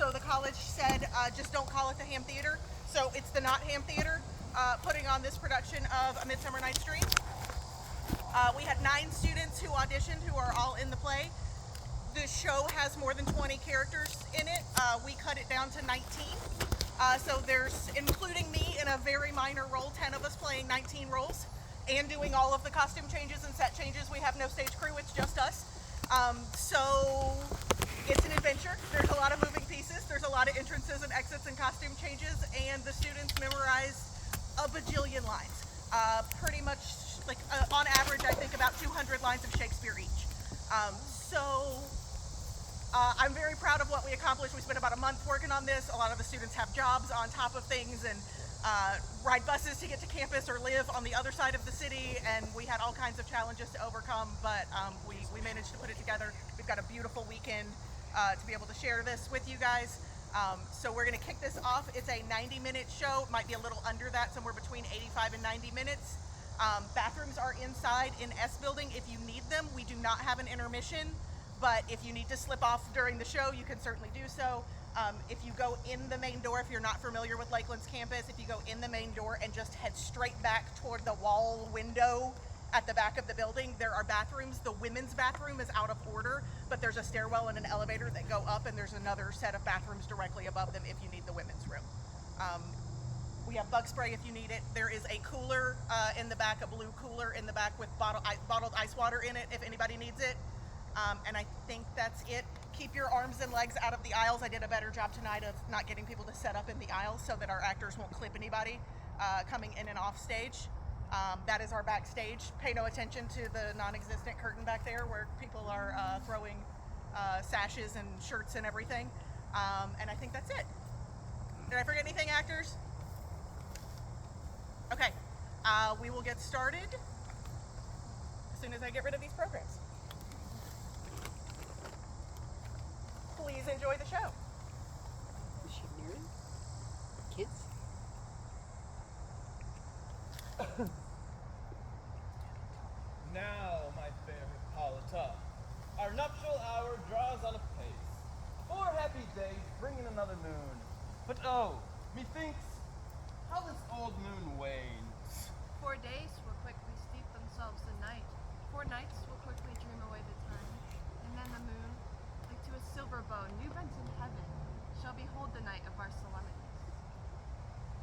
So the college said, just don't call it the Ham Theater. So it's the Not Ham Theater putting on this production of A Midsummer Night's Dream. We had 9 students who auditioned who are all in the play. The show has more than 20 characters in it. We cut it down to 19. So there's, including me in a very minor role, 10 of us playing 19 roles and doing all of the costume changes and set changes. We have no stage crew, it's just us. So it's an adventure. There's a lot of moving pieces. There's a lot of entrances and exits and costume changes, and the students memorize a bajillion lines. Pretty much, like on average, I think about 200 lines of Shakespeare each. I'm very proud of what we accomplished. We spent about a month working on this. A lot of the students have jobs on top of things and ride buses to get to campus or live on the other side of the city, and we had all kinds of challenges to overcome, but we managed to put it together. We've got a beautiful weekend to be able to share this with you guys. So we're going to kick this off. It's a 90-minute show. It might be a little under that, somewhere between 85 and 90 minutes. Bathrooms are inside in S building if you need them. We do not have an intermission, but if you need to slip off during the show, you can certainly do so. If you go in the main door, if you're not familiar with Lakeland's campus, if you go in the main door and just head straight back toward the wall window at the back of the building, there are bathrooms. The women's bathroom is out of order, but there's a stairwell and an elevator that go up, and there's another set of bathrooms directly above them if you need the women's room. We have bug spray if you need it. There is a cooler in the back, a blue cooler in the back with bottled ice water in it if anybody needs it. And I think that's it. Keep your arms and legs out of the aisles. I did a better job tonight of not getting people to set up in the aisles so that our actors won't clip anybody coming in and off stage. That is our backstage. Pay no attention to the non-existent curtain back there where people are throwing sashes and shirts and everything. And I think that's it. Did I forget anything, actors? Okay, we will get started as soon as I get rid of these programs. Please enjoy the show. Is she married? Kids? Now, my fair Hippolyta, our nuptial hour draws on apace. 4 happy days bring in another moon. But oh, methinks, how this old moon wanes. 4 days will quickly steep themselves in night. 4 nights will quickly dream away the time. And then the moon, like to a silver bow, new bent in heaven, shall behold the night of our solemnities.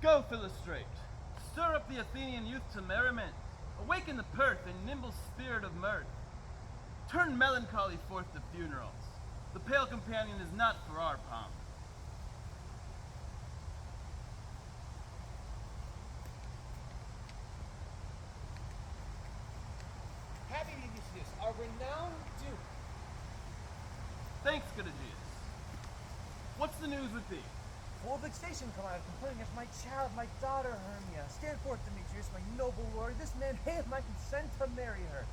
Go, Philostrate, stir up the Athenian youth to merriment. Awaken the pert and nimble spirit of mirth. Turn melancholy forth to funerals. The pale companion is not for our pomp. Happy to introduce our renowned Duke. Thanks, good Aegeus. What's the news with thee? Full vexation come out complaining of my child, my daughter Hermia. Stand forth, Demetrius, my noble lord. This man hath my consent to marry her.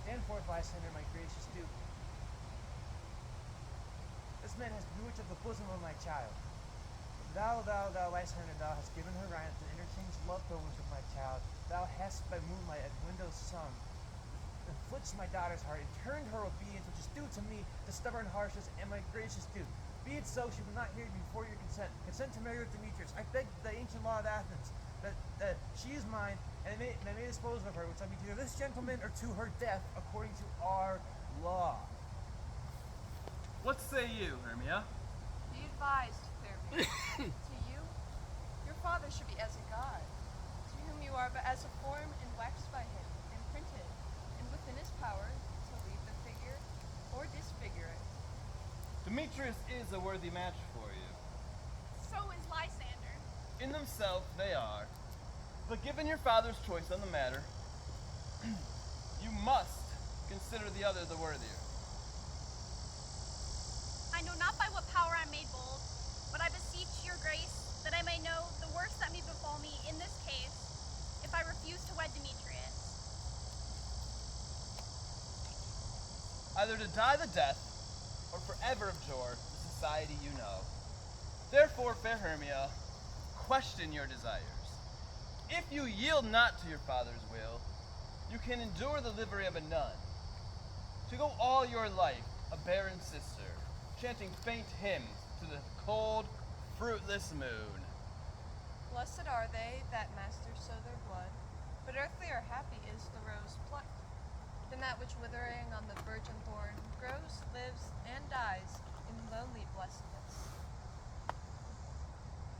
Stand forth, Lysander, my gracious Duke. This man has bewitched of the bosom of my child. Thou, Lysander, thou hast given her Ryan to interchange love tokens with my child. Thou hast by moonlight at windows sung, inflicted my daughter's heart, and turned her obedience, which is due to me, to stubborn harshness, and my gracious Duke. Be it so, she will not hear you before your consent. Consent to marry with Demetrius. I beg the ancient law of Athens, that she is mine, and I may dispose of her, which I be to this gentleman or to her death, according to our law. What say you, Hermia? Be advised, fair maiden. To you, your father should be as a god, to whom you are but as a form waxed by him, and printed, and within his power to leave the figure or disfigure it. Demetrius is a worthy match for you. So is Lysander. In themselves, they are. But given your father's choice on the matter, you must consider the other the worthier. I know not by what power I'm made bold, but I beseech your grace that I may know the worst that may befall me in this case, if I refuse to wed Demetrius. Either to die the death, or forever abjure the society you know. Therefore, fair Hermia, question your desires. If you yield not to your father's will, you can endure the livery of a nun, to go all your life a barren sister, chanting faint hymns to the cold, fruitless moon. Blessed are they that masters sow their blood, but earthly or happy is the rose plucked. Than that which withering on the virgin thorn grows, lives, and dies in lonely blessedness.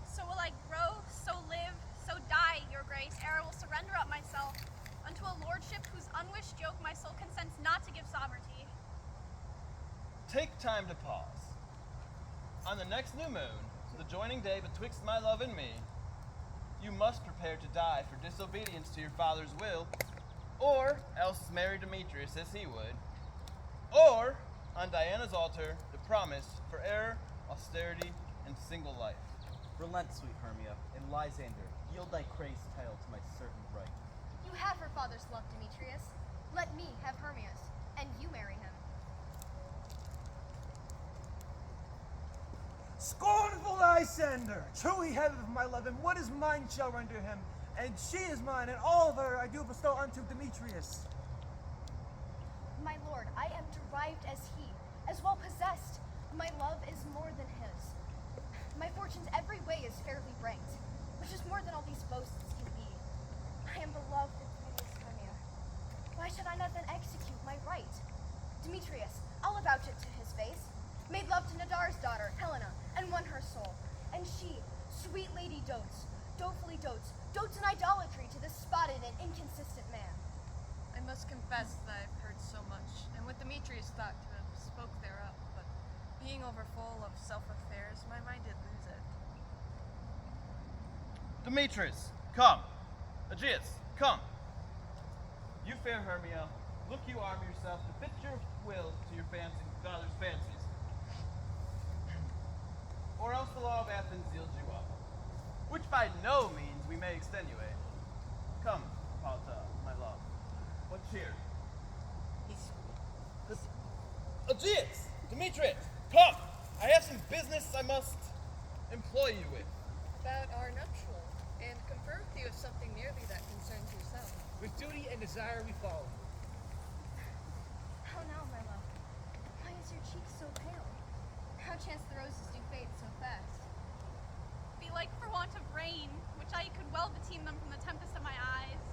So will I grow, so live, so die, your grace, ere I will surrender up myself unto a lordship whose unwished yoke my soul consents not to give sovereignty. Take time to pause. On the next new moon, the joining day betwixt my love and me, you must prepare to die for disobedience to your father's will, or else marry Demetrius as he would, or, on Diana's altar, the promise for error, austerity, and single life. Relent, sweet Hermia, and Lysander, yield thy crazed tale to my certain right. You have her father's love, Demetrius. Let me have Hermia's, and you marry him. Scornful Lysander! Truly heaven of my love, and what is mine shall render him, and she is mine, and all of her I do bestow unto Demetrius. My lord, I am derived as he, as well possessed. My love is more than his. My fortunes every way is fairly ranked, which is more than all these boasts can be. I am beloved of beauteous Hermia. Why should I not then execute my right? Demetrius, I'll avouch it to his face, made love to Nadar's daughter, Helena, and won her soul. And she, sweet lady dolefully dotes in idolatry to this spotted and inconsistent man. I must confess that I've heard so much, and with Demetrius thought to have spoke thereof, but being overfull of self-affairs, my mind did lose it. Demetrius, come. Aegeus, come. You, fair Hermia, look you arm yourself to fit your will to your father's fancies. Or else the law of Athens yields you up, which by no means we may extenuate. Come, Palta, my love. What cheer? Aegeus! Demetrius! Come! I have some business I must employ you with. About our nuptial, and confer with you of something nearly that concerns yourself. With duty and desire we follow. How now, my love? Why is your cheek so pale? How chance the roses do fade so fast? Belike for want of rain, which I could well beteem them from the tempest of my eyes.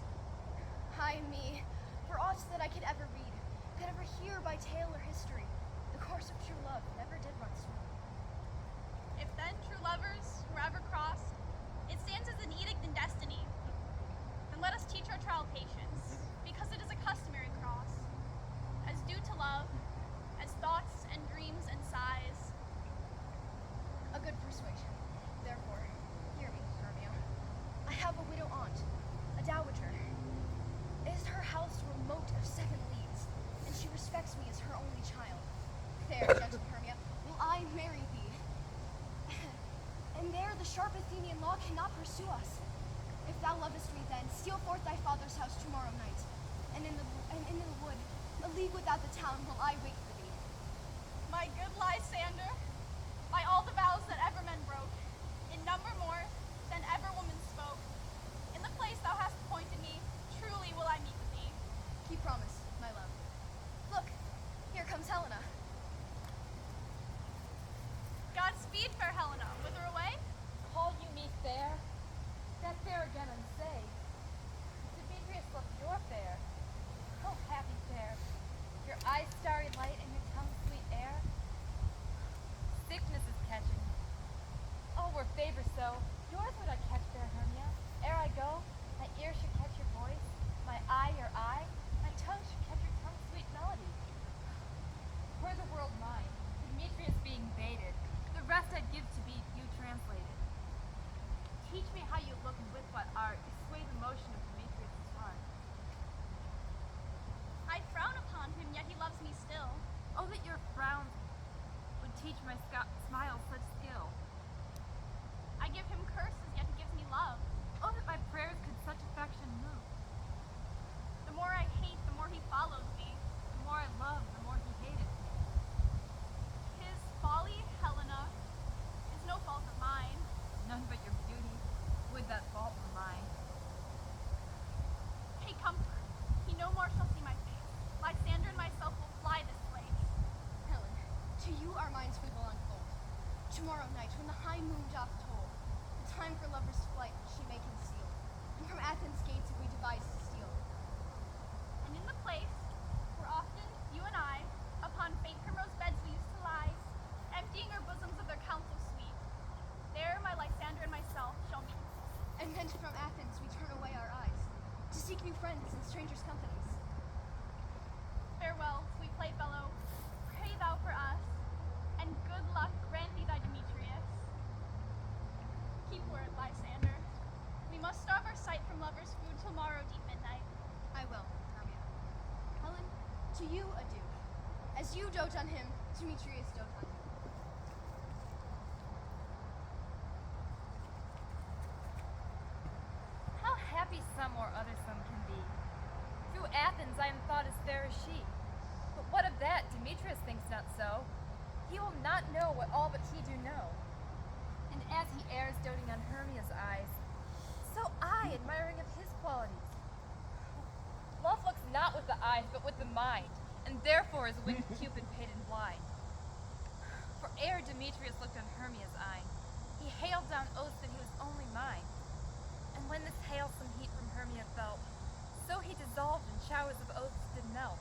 Ay me, for aught that I could ever read, could ever hear by tale or history, the course of true love never did run smooth. If then true lovers were ever crossed, it stands as an edict in destiny. Then let us teach our child patience, because it is a customary cross, as due to love, as thoughts and dreams and sighs. A good persuasion. Therefore, hear me, Hermia. I have a widow aunt, a dowager. Is her house remote of 7 leagues, and she respects me as her only child. There, gentle Hermia, will I marry thee. And there the sharp Athenian law cannot pursue us. If thou lovest me then, steal forth thy father's house tomorrow night, and in the wood, a league without the town, will I wait for thee. My good Lysander, by all the vows that ever men broke, in number more than ever woman spoke, in the place thou hast appointed me, truly will I meet with thee. Keep promise, my love. Look, here comes Helena. Godspeed, fair Helena. Whither away? Call you me fair? That fair again unsay. Demetrius look your fair. Oh, happy fair. Your eyes starry light and your tongue sweet air. Sickness is catching. Oh, were favor so, yours would I catch, fair Hermia. Ere I go, my ear should catch your voice, my eye your eye, my tongue should catch your tongue's sweet melody. Were the world mine, Demetrius being baited, the rest I'd give to be you translated. Teach me how you look and with what art you sway the motion of Demetrius' heart. I frown upon him, yet he loves me still. Oh, that your frowns would teach my smile such skill. I give him curses, yet he gives me love. Oh, that my prayers could such affection move. The more I hate, the more he follows me. The more I love, the more he hated me. His folly, Helena, is no fault of mine. None but your beauty would that fault were mine. Take comfort. He no more shall see my face. Lysander and myself will fly this place. Helen, to you our minds we will unfold. tomorrow night, when the high moon doth toll, the time for lovers' flight she may conceal, and from Athens' gates we devise to steal. And in the place where often you and I, upon faint primrose beds we used to lie, emptying our bosoms of their counsel sweet, there my Lysander and myself shall meet. And thence from Athens we turn away our eyes, to seek new friends in strangers' companies. Farewell, sweet playfellow, pray thou for us, and good luck grant thee thy Demetrius. Keep word, Lysander. We must starve our sight from lovers' food till morrow deep midnight. I will, Hermia. Helen, to you adieu. As you dote on him, Demetrius dote on you. How happy some or other some can be. Through Athens I am thought as fair as she. But what of that? Demetrius thinks not so. He will not know what all but he do know. And as he errs doting on Hermia's eyes, so I admiring of his qualities. Love looks not with the eyes, but with the mind, and therefore is wicked Cupid paid and blind. For ere Demetrius looked on Hermia's eye, he hailed down oaths that he was only mine. And when this hailsome heat from Hermia fell, so he dissolved in showers of oaths did melt.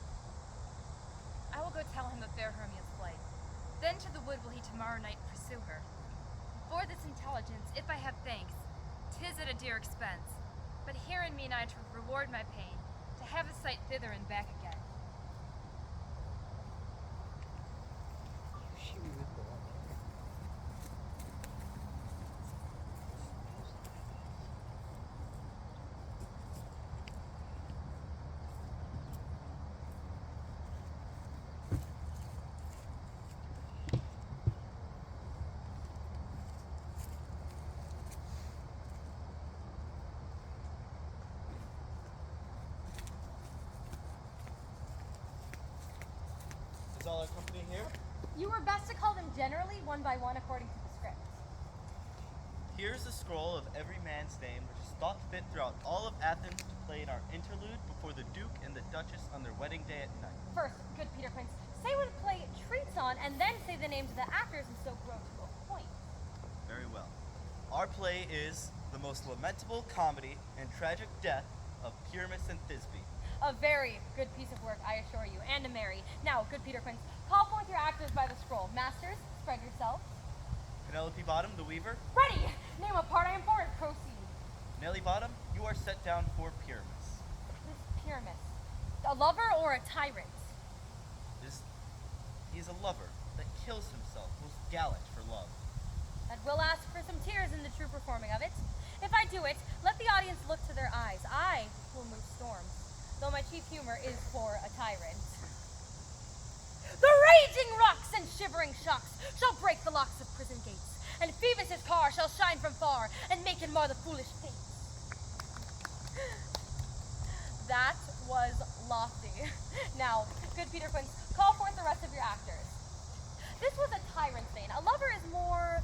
I will go tell him of fair Hermia's flight. Then to the wood will he tomorrow night pursue her. For this intelligence, if I have thanks, 'tis at a dear expense. But here in mean I to reward my pain, to have a sight thither and back again. She remember all that. Is all our company here? You were best to call them generally, one by one, according to the script. Here's a scroll of every man's name which is thought fit throughout all of Athens to play in our interlude before the Duke and the Duchess on their wedding day at night. First, good Peter Quince, say what the play treats on, and then say the names of the actors and so grow to a point. Very well. Our play is the most lamentable comedy and tragic death of Pyramus and Thisbe. A very good piece of work, I assure you, and a merry. Now, good Peter Quince, call forth your actors by the scroll. Masters, spread yourself. Penelope Bottom, the weaver. Ready! Name what part I am for and proceed. Nelly Bottom, you are set down for Pyramus. This Pyramus, a lover or a tyrant? He is a lover that kills himself, most gallant for love. That will ask for some tears in the true performing of it. If I do it, let the audience look to their eyes. I will move storms, though my chief humor is for a tyrant. The raging rocks and shivering shocks shall break the locks of prison gates, and Phoebus' car shall shine from far, and make and mar the foolish fates. That was lofty. Now, good Peter Quince, call forth the rest of your actors. This was a tyrant scene. A lover is more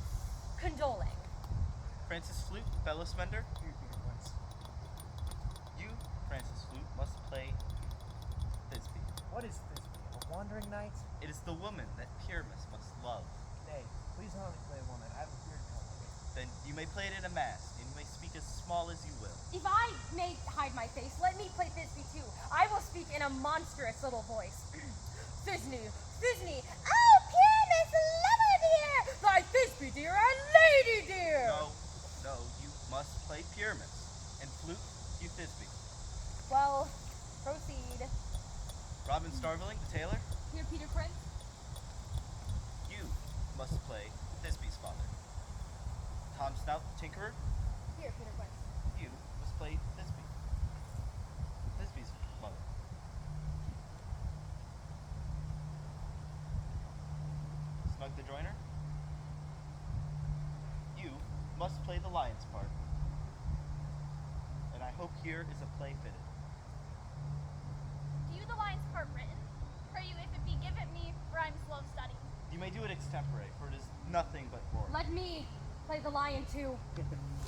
condoling. Francis Flute, fellow spender. Here, Peter Quince. You, Francis Flute, must play Thisbe. What is this? A wandering knight? It is the woman that Pyramus must love. Nay, please don't let me play a woman. I have a beard to cultivate. Then you may play it in a mask, and you may speak as small as you will. If I may hide my face, let me play Thisbe too. I will speak in a monstrous little voice. Thisbe, Thisbe, oh, Pyramus, lover dear, thy Thisbe dear and lady dear. No, you must play Pyramus, and Flute, you Thisbe. Well, proceed. Robin Starveling, the tailor, Here, Peter Quince. you must play Thisbe's father. Tom Snout, the tinkerer, Here, Peter Quince. you must play Thisbe. Thisbe's mother. Snug the joiner, you must play the lion's part. And I hope here is a play fitted. Do you the lion's part written? Pray you if it be given me, for I'm slow of study. You may do it extempore, for it is nothing but glory. Let me play the lion too.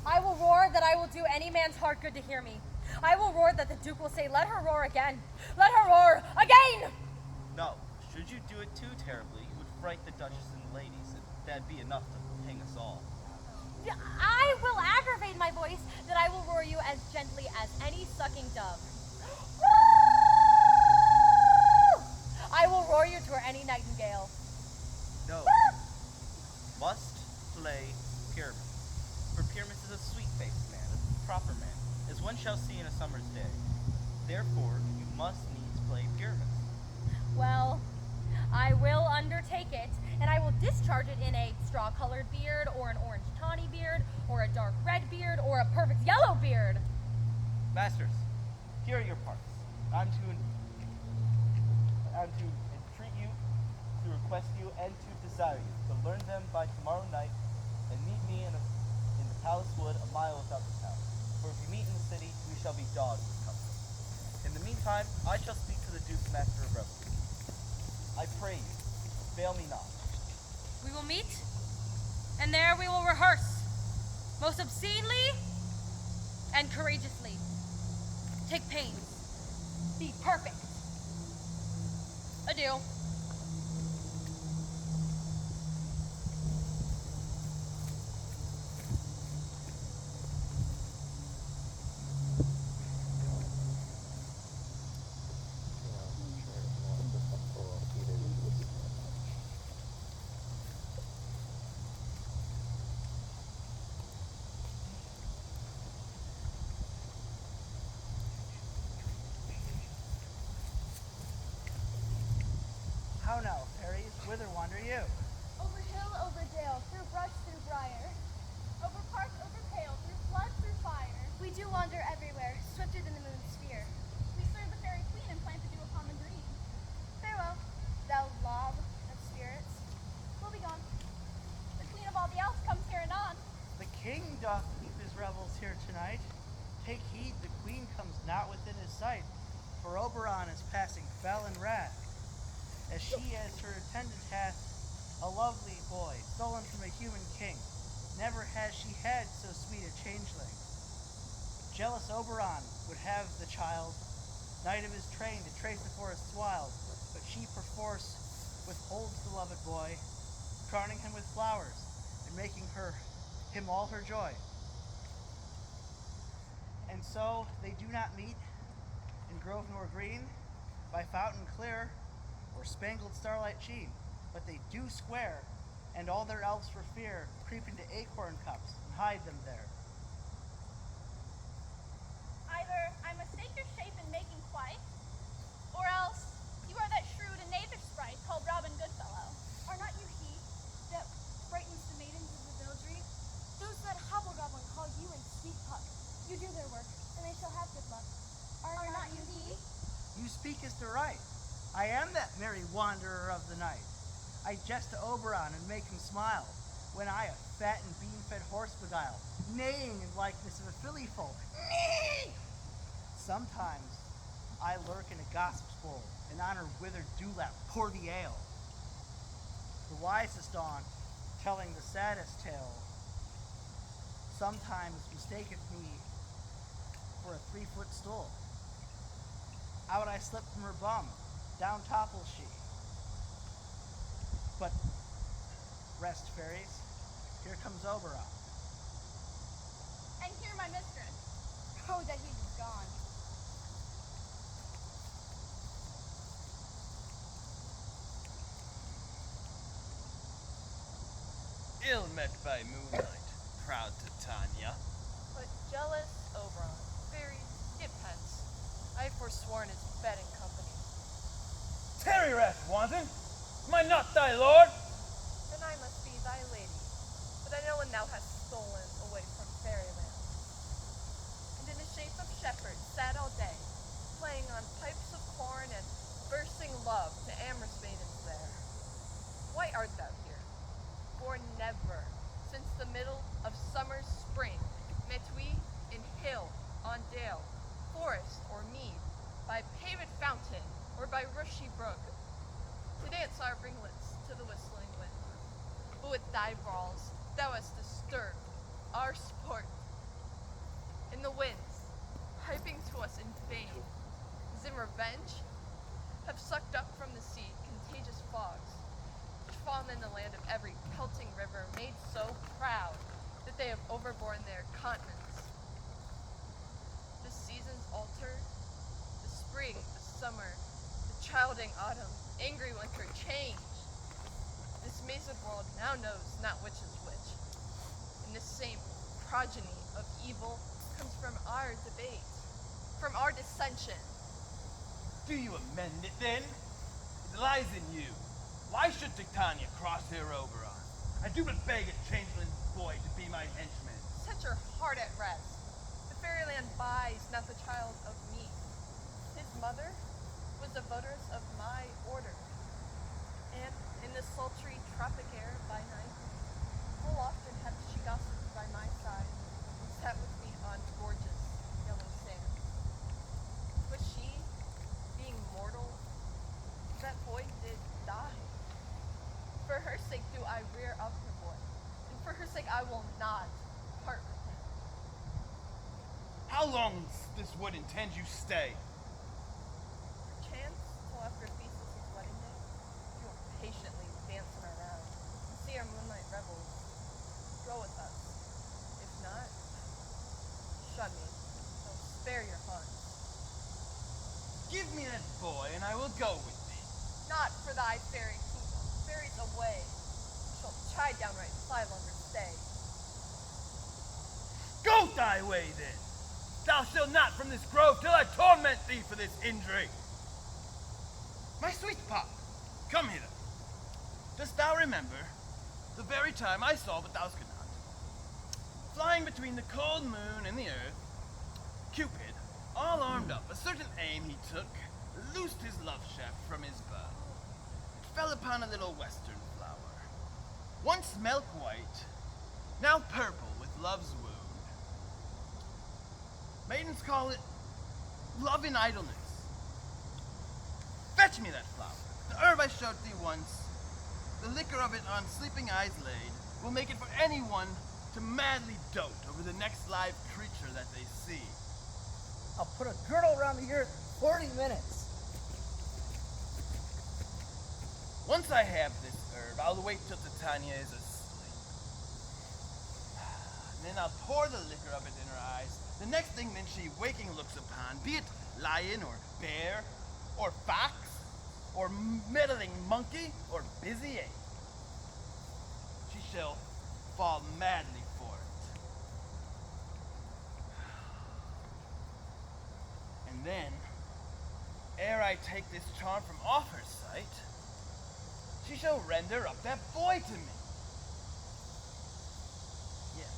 I will roar that I will do any man's heart good to hear me. I will roar that the Duke will say, let her roar again. Let her roar again! No, should you do it too terribly, you would fright the Duchess and the ladies, and that'd be enough to hang us all. I will aggravate my voice that I will roar you as gently as any sucking dove. I will roar you to any nightingale. No. Must play Pyramus. For Pyramus is a sweet-faced man, a proper man, as one shall see in a summer's day. Therefore, you must needs play Pyramus. Well, I will undertake it, and I will discharge it in a straw-colored beard, or an orange tawny beard, or a dark red beard, or a perfect yellow beard. Masters, here are your parts. I'm to entreat you, to request you, and to desire you to learn them by tomorrow night, and meet me in the palace wood a mile without the town. For if we meet in the city, we shall be dogs with company. In the meantime, I shall speak to the Duke's Master of Revels. I pray you, fail me not. We will meet, and there we will rehearse, most obscenely and courageously. Take pains. Be perfect. Adieu. How now, fairies? Whither wander you? Over hill, over dale, through brush, through briar. Over park, over pale, through flood, through fire. We do wander everywhere, swifter than the moon's sphere. We serve the fairy queen and plant the dew upon the green. Farewell, thou lob of spirits. We'll be gone. The queen of all the elves comes here anon. The king doth keep his revels here tonight. Take heed, the queen comes not within his sight, for Oberon is passing fell in wrath, as she as her attendant hath a lovely boy, stolen from a human king. Never has she had so sweet a changeling. Jealous Oberon would have the child, knight of his train, to trace the forest's wild, but she perforce withholds the loved boy, crowning him with flowers, and making him all her joy. And so they do not meet in grove nor green, by fountain clear, or spangled starlight sheen, but they do square, and all their elves for fear creep into acorn cups and hide them there. Either I mistake your shape in making quite, or else you are that shrewd and knavish sprite called Robin Goodfellow. Are not you he that frightens the maidens of the village? Those that hobble-goblin call you and sweet puck. You do their work, and they shall have good luck. Are not you he? You speakest aright. I am that merry wanderer of the night. I jest to Oberon and make him smile, when I a fat and bean-fed horse beguile, neighing in likeness of a filly foal. Neigh! Sometimes I lurk in a gossip's bowl, and on her withered dewlap pour the ale. The wisest on, telling the saddest tale, sometimes mistaketh me for a 3-foot stool. Out I slip from her bum, down topples she. But rest, fairies, here comes Oberon. And here my mistress. Oh, that he was gone. Ill met by moonlight, proud Titania. But jealous Oberon, very skip hence. I forsworn his bed and company. Tarry, wrath wanton! Am I not thy lord? Then I must be thy lady, but I know when thou hast stolen away from fairyland. And in the shape of shepherds sat all day, playing on pipes of corn and bursting love to amorous maidens there. Why art thou here? For never, since the middle of summer's spring, met we in hill, on dale, forest, or mead, by paved fountain, or by rushy brook, to dance our ringlets to the whistling wind. But with thy brawls thou hast disturbed our sport. And the winds, piping to us in vain, as in revenge, have sucked up from the sea contagious fogs, which fallen in the land of every pelting river, made so proud that they have overborne their continents. The seasons alter, the spring, the summer, the childing autumn, angry winter change. This mazed world now knows not which is which. And this same progeny of evil comes from our debate, from our dissension. Do you amend it then? It lies in you. Why should Titania crosshair Oberon? I do but beg a changeling boy to be my henchman. Set your heart at rest. The fairyland buys not the child of me. His mother was a votaress of my order. And in the sultry tropic air by night, full often hath she gossiped by my side and sat with me on gorgeous yellow sands. But she, being mortal, that boy did die. For her sake do I rear up her boy, and for her sake I will not part with him. How long this would intend you stay? Perchance till after Theseus' wedding day, you will patiently dance in our round, and see our moonlight revels. Go with us. If not, shun me, so spare your haunts. Give me that boy, and I will go with thee. Not for thy fairy kingdom, fairies away. Shall chide downright if I longer stay. Go thy way then. Thou shalt not from this grove till I torment thee for this injury. My sweet pop, come hither. Dost thou remember the very time I saw what thou could not? Flying between the cold moon and the earth, Cupid, all armed up, a certain aim he took, loosed his love shaft from his bow. It fell upon a little western flower, once milk white, now purple with love's wound. Maidens call it love in idleness. Fetch me that flower. The herb I showed thee once, the liquor of it on sleeping eyes laid, will make it for anyone to madly dote over the next live creature that they see. I'll put a girdle around the earth in 40 minutes. Once I have this herb, I'll wait till Titania is asleep. And then I'll pour the liquor of it in her eyes. The next thing then she waking looks upon, be it lion or bear or fox or meddling monkey or busy ape, she shall fall madly for it. And then, ere I take this charm from off her sight, she shall render up that boy to me. Yes.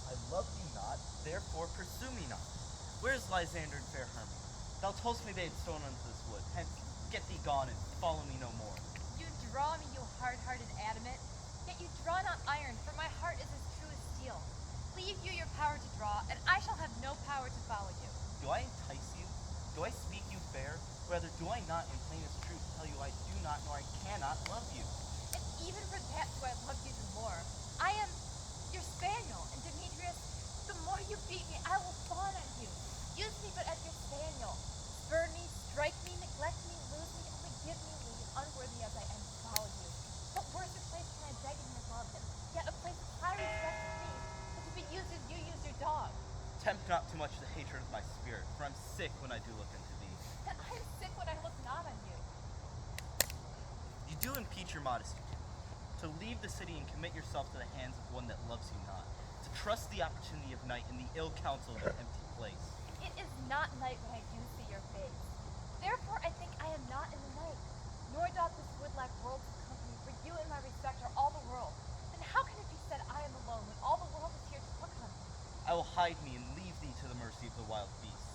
I love thee not, therefore pursue me not. Where is Lysander and fair Hermia? Thou toldst me they had stolen unto this wood. Hence, get thee gone and follow me no more. You draw me, you hard-hearted adamant, yet you draw not iron, for my heart is as true as steel. Leave you your power to draw, and I shall have no power to follow you. Do I entice you? Do I speak you fair? Rather, do I not in plainest truth tell you I do not nor I cannot love you? And even for that do I love you the more. I am your spaniel, and Demetrius, the more you beat me, I will fawn on you. Use me but as your spaniel. Spurn me, strike me, neglect me, lose me, only give me leave, unworthy as I am to follow you. What worse a place can I beg in your love than yet a place of high respect for me, but to be used as you use your dog? Tempt not too much the hatred of my spirit, for I'm sick when I do look into thee. And I am sick when I look not on you. You do impeach your modesty, to leave the city and commit yourself to the hands of one that loves you not, to trust the opportunity of night in the ill counsel of an empty place. It is not night when I do see your face. Therefore I think I am not in the night, nor doth this wood lack worlds of company, for you and my respect are all the world. Then how can it be said I am alone when all the world is here to look on me? I will hide me and leave thee to the mercy of the wild beasts.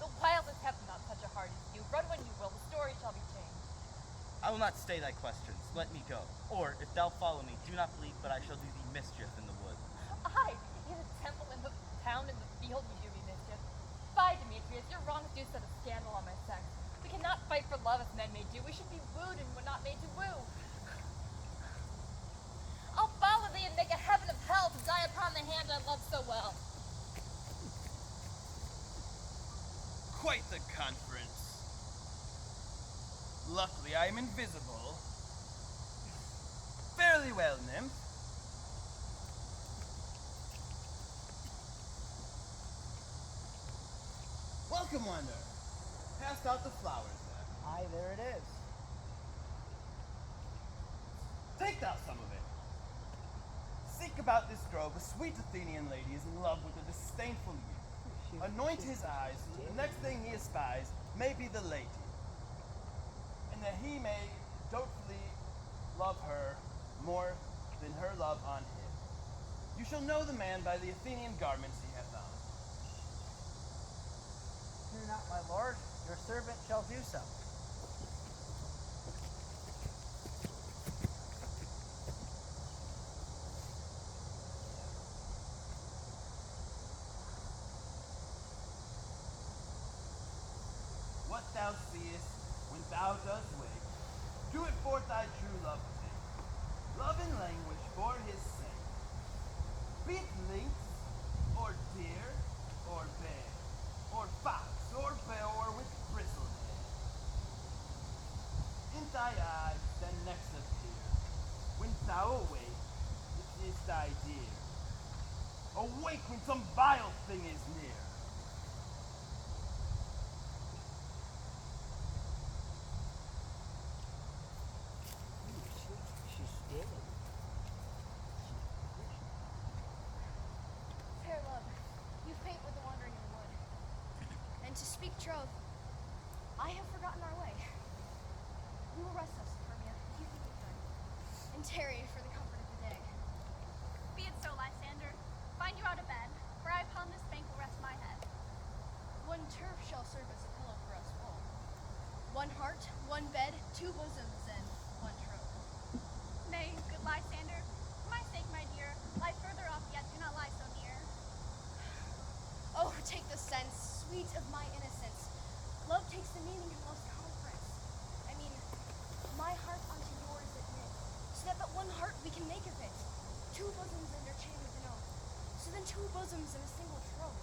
The wildest have not such a heart as you. Run when you will, the story shall be changed. I will not stay thy questions. Let me go. Or, if thou follow me, do not believe but I shall do thee mischief in the wood. I, in the temple, in the town, in the field, you do me mischief. Fie, Demetrius, your wrongs do set a scandal on my sex. We cannot fight for love as men may do. We should be Luckily, I am invisible. Fairly well, nymph. Welcome, wanderer. Pass out the flowers there. Aye, there it is. Take thou some of it. Seek about this grove a sweet Athenian lady is in love with a disdainful youth. Anoint his eyes, so that the next thing he espies may be the lady, and that he may doubtfully love her more than her love on him. You shall know the man by the Athenian garments he hath on. Fear not, my lord. Your servant shall do so. What thou seest when thou dost wake, do it forth thy true love take. Love and languish for his sake. Be it lynx, or deer, or bear, or fox, or boar with bristled hair. In thy eyes then next appear, when thou awake, it is thy dear. Awake when some vile thing is near. She's dead. Fair love, you faint with the wandering in the wood. And to speak troth, I have forgotten our way. We will rest us, Hermia, if you think it good, and tarry for the comfort of the day. Be it so, Lysander. Find you out of bed, for I upon this bank will rest my head. One turf shall serve as a pillow for us both. One heart, one bed, two bosoms, and one troth. Nay, good Lysander, for my sake, my dear, lie further off yet, do not lie so near. Oh, take the sense, sweet of my innocence. Love takes the meaning of most conference. I mean, my heart unto yours admit, so that but one heart we can make of it. Two bosoms interchain with an oath, so then two bosoms in a single troth.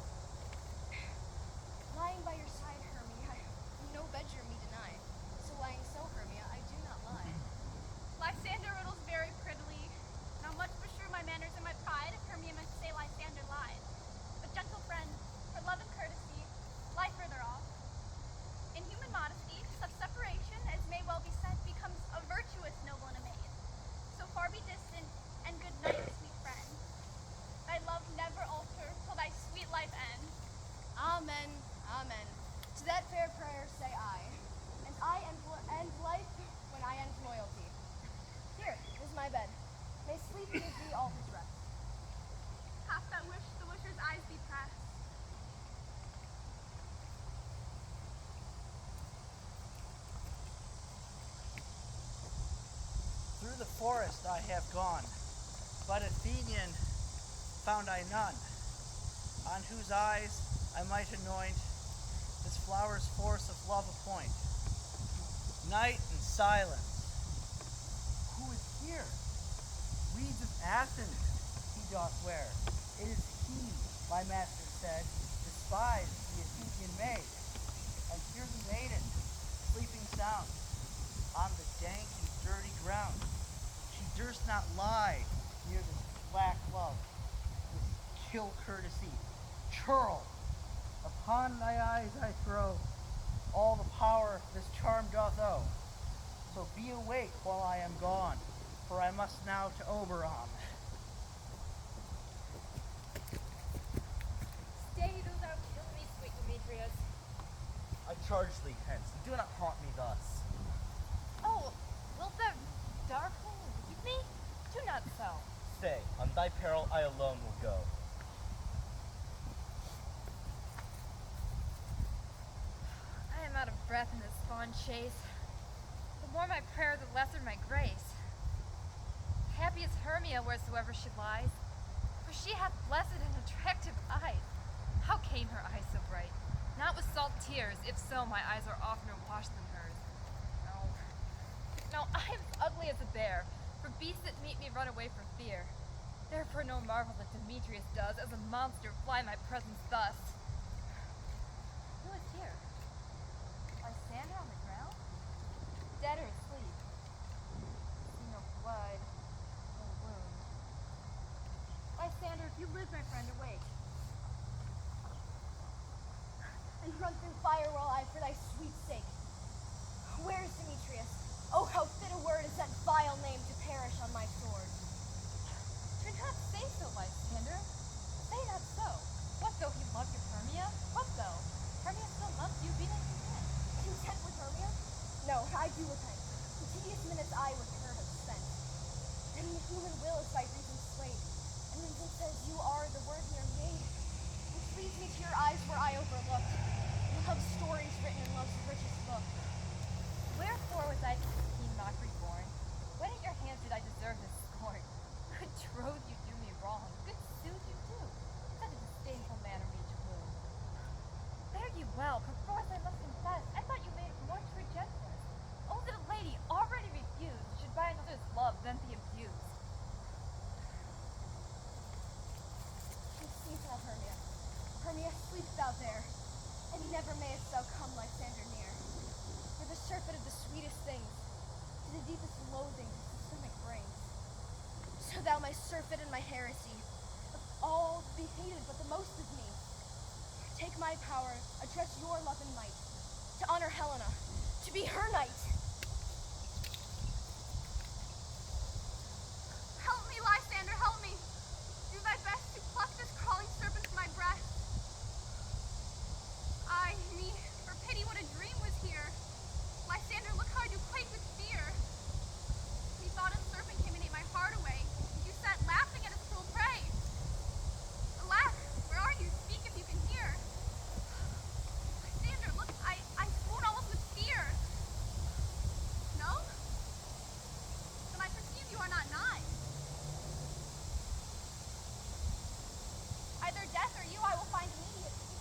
Lying by your side, Hermia, no bedroom me deny. So lying so, Hermia, I do not lie. Lysander riddles very prettily. Not much beshrew my manners and my pride if Hermia meant to say Lysander lied. But gentle friend, for love and courtesy, lie further off. In human modesty, such separation, as may well be said, becomes a virtuous noble and a maid. So far be distant, and good night, sweet friend. Thy love never alter till thy sweet life end. Amen, amen. To that fair prayer say I, and I end life when I end loyalty. Here is my bed. May sleep give thee all his rest. Hast thou wish the wisher's eyes be pressed? Through the forest I have gone, but Athenian found I none, on whose eyes I might anoint this flower's force of love appoint. Night and silence. Who is here? Weeds of Athens he doth wear. It is he, my master said, despised the Athenian maid. And here the maiden, sleeping sound, on the dank and dirty ground. She durst not lie near this black love, this kill courtesy. Churl, upon thy eyes I throw all the power this charm doth owe. So be awake while I am gone, for I must now to Oberon. Stay, do thou kill me, sweet Demetrius. I charge thee hence, and do not haunt me thus. Oh, wilt thou darkly leave me? Do not so. Stay, on thy peril I alone will go. I am out of breath in this fond chase. The more my prayer, the lesser my grace. Happy is Hermia wheresoever she lies, for she hath blessed and attractive eyes. How came her eyes so bright? Not with salt tears, if so, my eyes are oftener washed than hers. No, I am as ugly as a bear, for beasts that meet me run away for fear. Therefore no marvel that Demetrius does, as a monster, fly my presence thus. Who is here? Lysander on the ground? Dead Lysander, if you live, my friend, awake. And run through fire while I for thy sweet sake. Where is Demetrius? Oh, how fit a word is that vile name to perish on my sword. Do not say so, Lysander. Say not so. What though he loved your Hermia? What though? Hermia still loves you, be not content. Content with Hermia? No, I do repent. The tedious minutes I with her have spent. And the human will is by reason swayed. And reason says you are the worthier maid. Which leads me to your eyes where I overlooked. Love stories written in love's richest book. Wherefore was I to this keen mockery born? When at your hands did I deserve this scorn? Good troth you do me wrong, good sooth you do. Such a disdainful manner me to woo. Fare you well, perforce I must confess, I thought you made more true gentleness. Oh, that a lady already refused should by another's love then be abused. She sees not Hermia. Hermia, sleep thou there, and never mayest thou come Lysander near. For the surfeit of the sweetest things, to the deepest loathing the stomach brings. So thou my surfeit and my heresy, of all be hated but the most of me. Take my power, address your love and might, to honor Helena, to be her knight. Help me, Lysander, help me. Do thy best to pluck this crawling serpent from my breast. Ay, me, for pity, what a dream was here. Lysander, look how I do quake with fear. Methought a serpent came and ate my heart away. You sat laughing at its cruel prey. Alas, where are you? Speak if you can hear. Lysander, look, I swoon almost with fear. No? Then I perceive you are not nigh. Either death or you I will find immediately.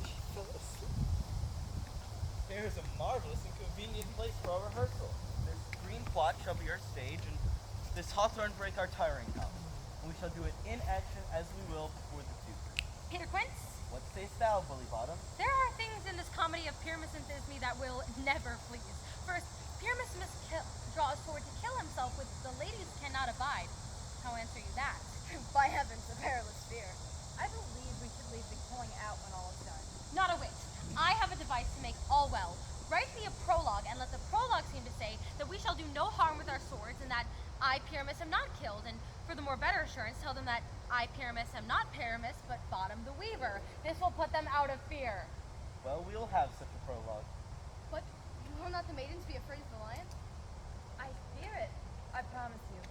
She fell asleep. Here is a marvelous and convenient place for our rehearsal. This green plot shall be our stage, and this hawthorn brake our tiring house. And we shall do it in action as we will before the Duke. Peter Quince, What sayst thou, Bully Bottom? there are things in this comedy of Pyramus and Thisbe that will never please. First, Pyramus must draw a sword to kill himself, which the ladies cannot abide. How answer you that? By heavens, a perilous fear. I believe we should leave the killing out when all is done. Not a whit. I have a device to make all well. Write me a prologue, and let the prologue seem to say that we shall do no harm with our swords, and that I, Pyramus, am not killed, and for the more better assurance, tell them that I, Pyramus, am not Pyramus, but Bottom the Weaver. This will put them out of fear. Well, we'll have such a prologue. What? Will not the maidens be afraid of the lion? I fear it, I promise you.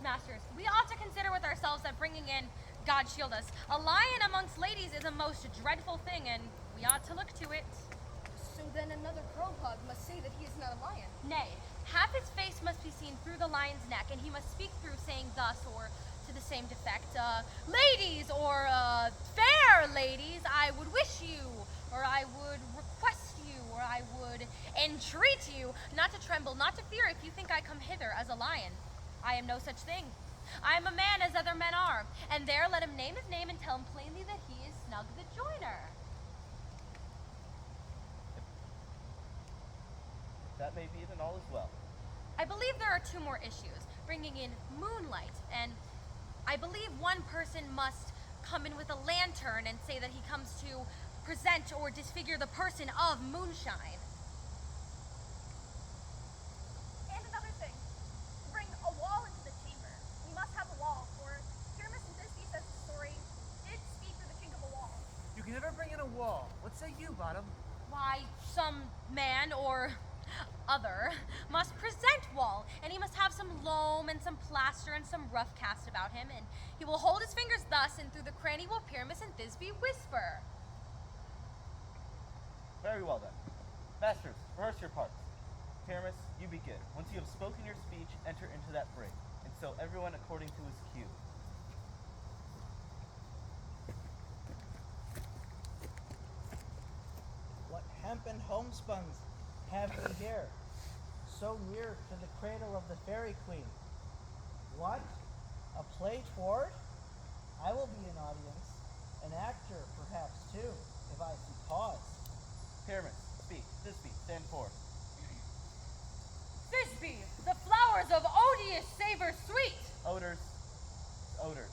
Masters, we ought to consider with ourselves that bringing in, God shield us, a lion amongst ladies is a most dreadful thing, and we ought to look to it. So then another prologue must say that he is not a lion. Nay, half his face must be seen through the lion's neck, and he must speak through saying thus, or to the same defect, ladies, or fair ladies, I would wish you, or I would request you, or I would entreat you not to tremble, not to fear if you think I come hither as a lion. I am no such thing. I am a man as other men are, and there let him name his name and tell him plainly that he is Snug the Joiner. If that may be, then all is well. I believe there are two more issues, bringing in moonlight, and I believe one person must come in with a lantern and say that he comes to present or disfigure the person of moonshine. And another thing, bring a wall into the chamber. We must have a wall, for Pyramus and Thisbe says the story did speak through the chink of a wall. You can never bring in a wall. What say you, Bottom? Why, some man or other must present wall, and he must have some loam and some plaster and some rough cast about him, and he will hold his fingers thus, and through the cranny will Pyramus and Thisbe whisper. Very well, then. Masters, rehearse your parts. Pyramus, you begin. Once you have spoken your speech, enter into that break, and so everyone according to his cue. What hempen homespuns have we here, so near to the cradle of the fairy queen? What? A play toward? I will be an audience. An actor, perhaps, too, if I see cause. Pyramus, speak. Thisbe, stand forth. Thisbe, the flowers of odious savor sweet. Odors. Odors.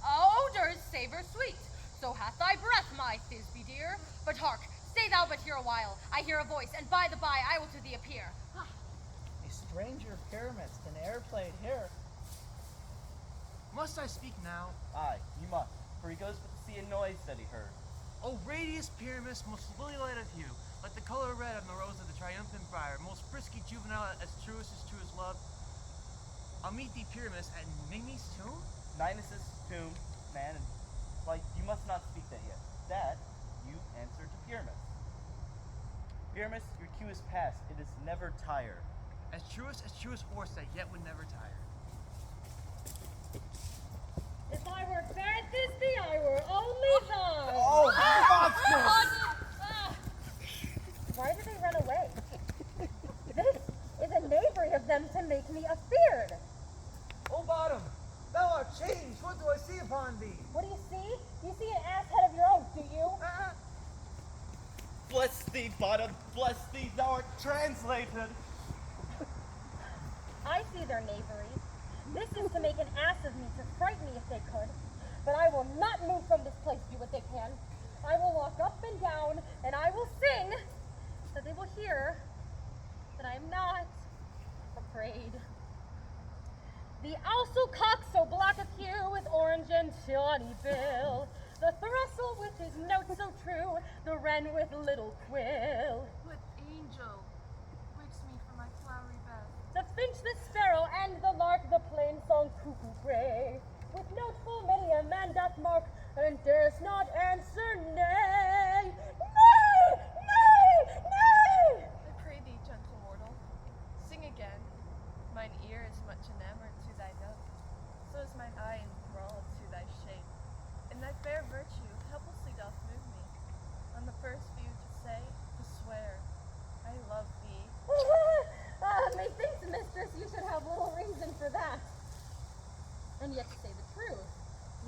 Odors savor sweet. So hath thy breath, my Thisbe dear. But hark, stay thou but here a while. I hear a voice, and by the by I will to thee appear. A stranger Pyramus than e'er played here. Must I speak now? Aye, you must, for he goes but to see a noise that he heard. O radius Pyramus, most lily light of hue, like the color red of the rose of the triumphant briar, most frisky juvenile as true as love. I'll meet thee, Pyramus, at Mimi's tomb? Ninus' tomb, man, and like you must not speak that yet. That you answer to Pyramus. Pyramus, your cue is past. It is never tire. As truest horse that yet would never tire. If I were fair Thisbe, I were only thine. Oh, monstrous! Why did they run away? This is a knavery of them to make me afeard. O bottom, thou art changed. What do I see upon thee? What do you see? You see an ass head of your own, do you? Bless thee, bottom, bless thee, thou art translated. I see their knavery. This is to make an ass of me, to frighten me if they could. But I will not move from this place, do what they can. I will walk up and down, and I will sing, so they will hear that I am not afraid. The ousel cock so black of hue with orange and tawny bill, the throstle with his note so true, the wren with little quill, What angel wakes me from my flowery bed? the finch, the sparrow, and the lark, the plain song cuckoo gray, with note full many a man doth mark, and dares not answer nay. Nay! Nay! Nay! I pray thee, gentle mortal, sing again. Mine ear is much enamored to thy note, so is mine eye enthralled to thy shape. And thy fair virtue helplessly doth move me, on the first view to say, to swear, I love thee. Methinks, mistress, you should have little reason for that. And yet, to say the truth,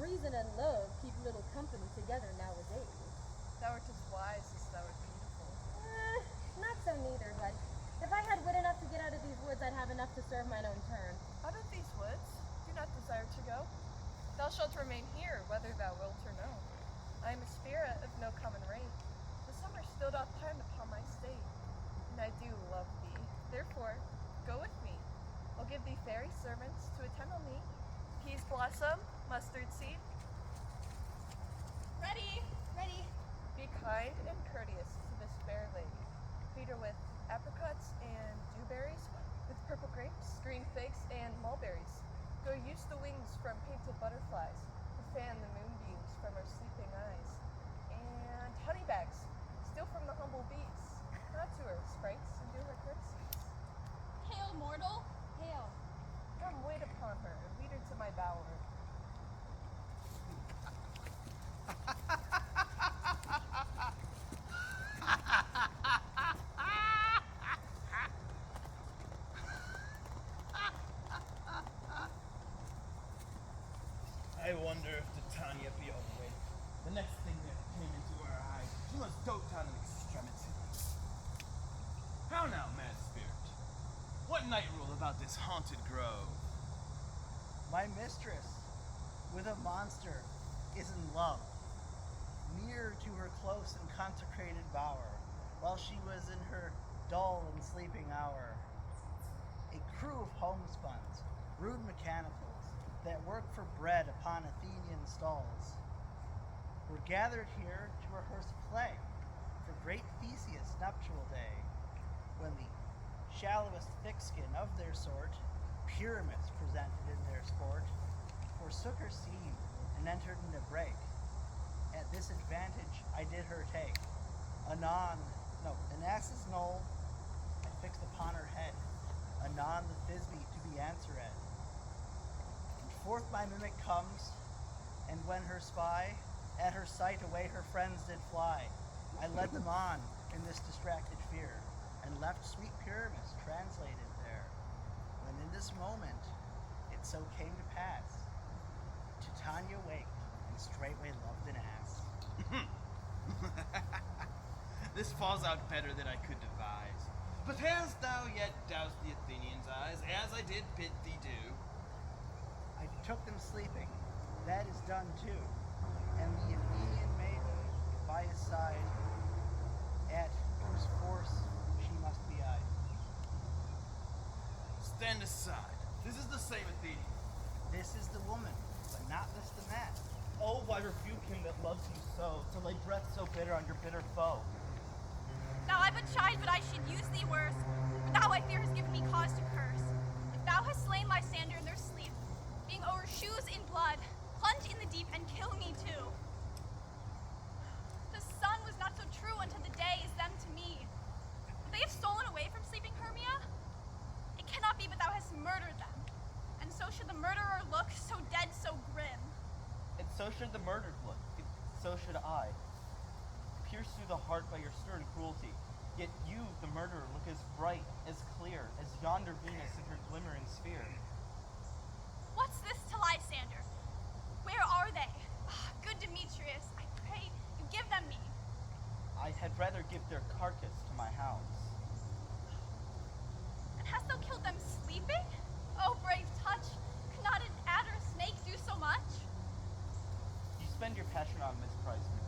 reason and love keep little company together nowadays. Thou art as wise as thou art beautiful. Not so neither, but if I had wit enough to get out of these woods, I'd have enough to serve mine own turn. Out of these woods, do not desire to go. Thou shalt remain here, whether thou wilt or no. I am a spirit of no common rate. The summer still doth pine upon my state, and I do love thee. Therefore, go with me. I'll give thee fairy servants to attend on thee. Peas blossom, mustard seed. Ready? Ready. Be kind and courteous to this fair lady. Feed her with apricots and dewberries, with purple grapes, green figs, and mulberries. Go use the wings from painted butterflies to fan the moonbeams from her sleeping eyes. And honey bags, steal from the humble bees. Not to her sprites and do her curtsies. Hail, mortal. Hail. Come wait upon her and lead her to my bower. I wonder if Titania be awake. The next thing that came into her eye, she must dote on an extremity. How now, mad spirit? What night rule about this haunted grove? My mistress, with a monster, is in love, near to her close and consecrated bower, while she was in her dull and sleeping hour. A crew of homespuns, rude mechanicals, that work for bread upon Athenian stalls, were gathered here to rehearse a play for great Theseus' nuptial day, when the shallowest thickskin of their sort, Pyramus presented in their sport, forsook her scene and entered in a break. At this advantage I did her take. An ass's knoll I fixed upon her head, anon the Thisbe to be answered. And forth my mimic comes, and when her spy, at her sight away her friends did fly, I led them on in this distracted fear, and left sweet Pyramus translated there. When in this moment it so came to pass, Titania waked, and straightway loved an ass. This falls out better than I could devise. But hast thou yet doused the Athenians' eyes, as I did bid thee do? I took them sleeping. That is done too. And the Athenian maiden by his side, at whose force she must be eyed. Stand aside. This is the same Athenian. This is the woman, but not this the man. Oh, why rebuke him that loves you so, to lay breath so bitter on your bitter foe? Thou I but chide, but I should use thee worse. But thou, I fear, hast given me cause to curse. If thou hast slain my sander in their sleep, being o'er shoes in blood, plunge in the deep and kill me too. The sun was not so true unto the day as them to me. But they have stolen away from sleeping Hermia? It cannot be but thou hast murdered them. And so should the murderer look, so dead, so grim. And so should the murdered look, so should I. Pierced through the heart by your stern cruelty, yet you, the murderer, look as bright, as clear, as yonder Venus in her glimmering sphere. What's this to Lysander? Where are they? Ah, good Demetrius, I pray you give them me. I had rather give their carcass to my hounds. And hast thou killed them sleeping? Oh, brave touch! Could not an adder snake do so much? You spend your passion on misprised me.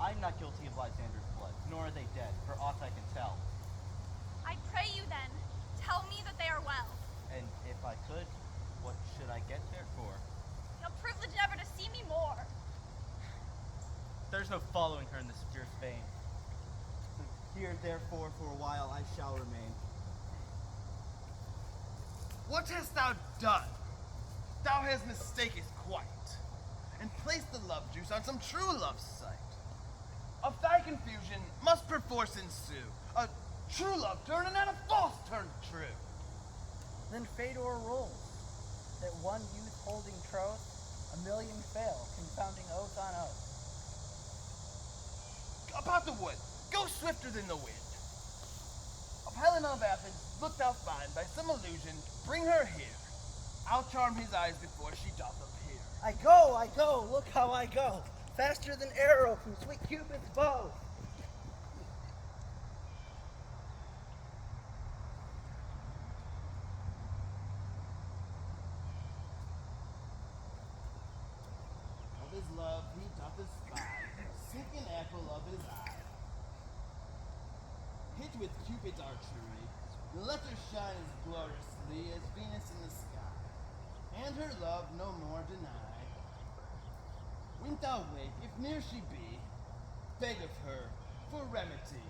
I'm not guilty of Lysander's blood, nor are they dead, for aught I can tell. I pray you then, tell me that they are well. And if I could, what should I get there for? No privilege never to see me more. There's no following her in this fierce vein. Here, therefore, for a while I shall remain. What hast thou done? Thou hast mistakest quite, and placed the love juice on some true love's sight. Of thy confusion must perforce ensue a true love turn and a false turn true. Then fate o'errules, that one youth holding troth, a million fail, confounding oath on oath. About the wood, go swifter than the wind. Of Helena of Athens, look thou find by some illusion, bring her here. I'll charm his eyes before she doth appear. I go, look how I go, faster than arrow from sweet Cupid's bow. Of his love he doth espy, seek an apple of his eye. Hit with Cupid's archery, let her shine as gloriously as Venus in the sky, and her love no more deny. Wilt thou wake, if near she be, beg of her for remedy.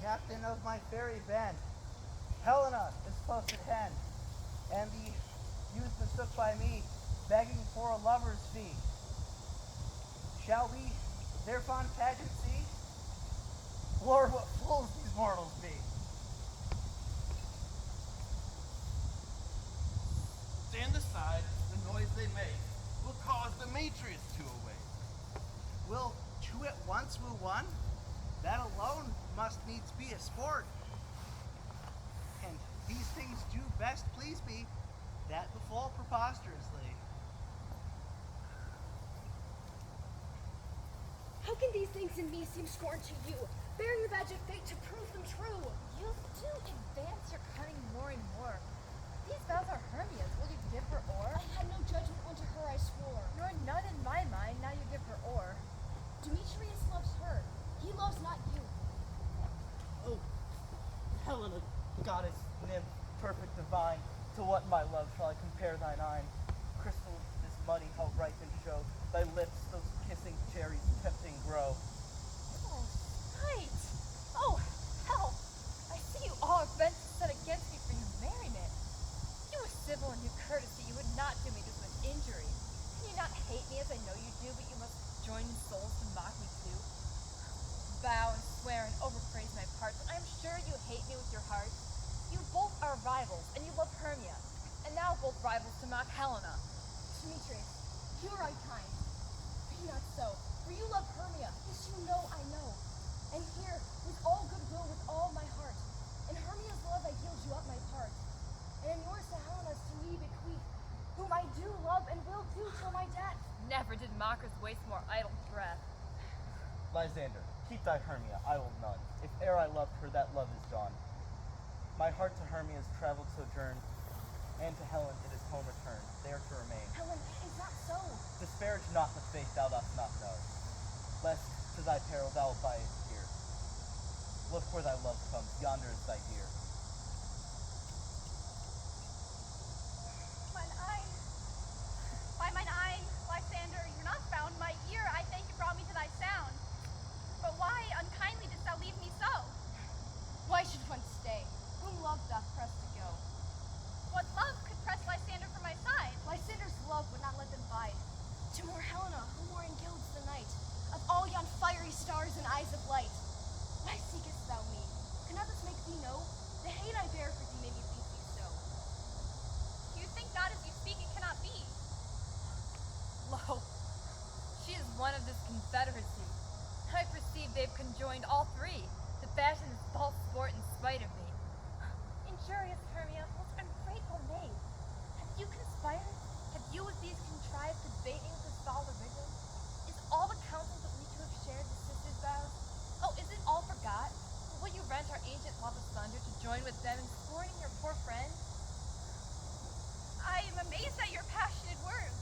Captain of my fairy band, Helena is close at hand, and the youth mistook by me, begging for a lover's fee. Shall we their fond pageant see? Lord, what fools these mortals be! Stand aside, the noise they make will cause Demetrius to awake. Will two at once woo one? That alone must needs be a sport. And these things do best please me, that befall preposterously. How can these things in me seem scorn to you, bearing the badge of fate to prove them true? You do advance your cunning more and more. These vows are Hermia's. Will you give her ore? I had no judgment unto her, I swore. Nor none in my mind. Now you give her ore. Demetrius loves her. He loves not you. Oh, Helena, goddess, nymph, perfect divine, to what, my love, shall I compare thine eyne? Crystal is muddy, how ripe and show thy lips, those kissing cherries, tempting grow. Oh, spite! Oh, help! I see you all are bent to set against me for your merriment. You were civil in your courtesy, you would not do me this much injury. Can you not hate me as I know you do, but you must join in souls to mock me too? Bow and swear and overpraise my parts, but I am sure you hate me with your heart. You both are rivals, and you love Hermia, and now both rivals to mock Helena. Demetrius, you are kind. Be not so, for you love Hermia. This you know I know. And here, with all goodwill, with all my heart. And Hermia you up my part, and in yours to Helena's to me bequeath, whom I do love and will do till my death. Never did mockers waste more idle breath. Lysander, keep thy Hermia, I will none. If e'er I loved her, that love is gone. My heart to Hermia's traveled sojourn, and to Helen it is home returned, there to remain. Helen, it is not so. Disparage not the faith thou dost not know, lest to thy peril thou abide here. Look where thy love comes, yonder is thy dear. Mine eye, by mine eye, Lysander, you're not found. My ear, I thank you, brought me to thy sound. But why unkindly didst thou leave me so? Why should one stay, whom love doth press to go? What love could press Lysander from my side? Lysander's love would not let them bide. To more Helena, who more engilds the night, of all yon fiery stars and eyes of light. Why seekest thou me? Cannot this make thee know? The hate I bear for thee made me think thee so. You think not as you speak, it cannot be. Lo, she is one of this confederacy. I perceive they've conjoined all three to fashion this false sport in spite of me. Injurious Hermia, most ungrateful maid, have you conspired? Have you with these contrived to bait me with this foul religion? Is all the counsel that we two have shared the sisters' vows? Oh, is it all forgot? Will you rent our ancient love asunder to join with them in scorning your poor friend? I am amazed at your passionate words.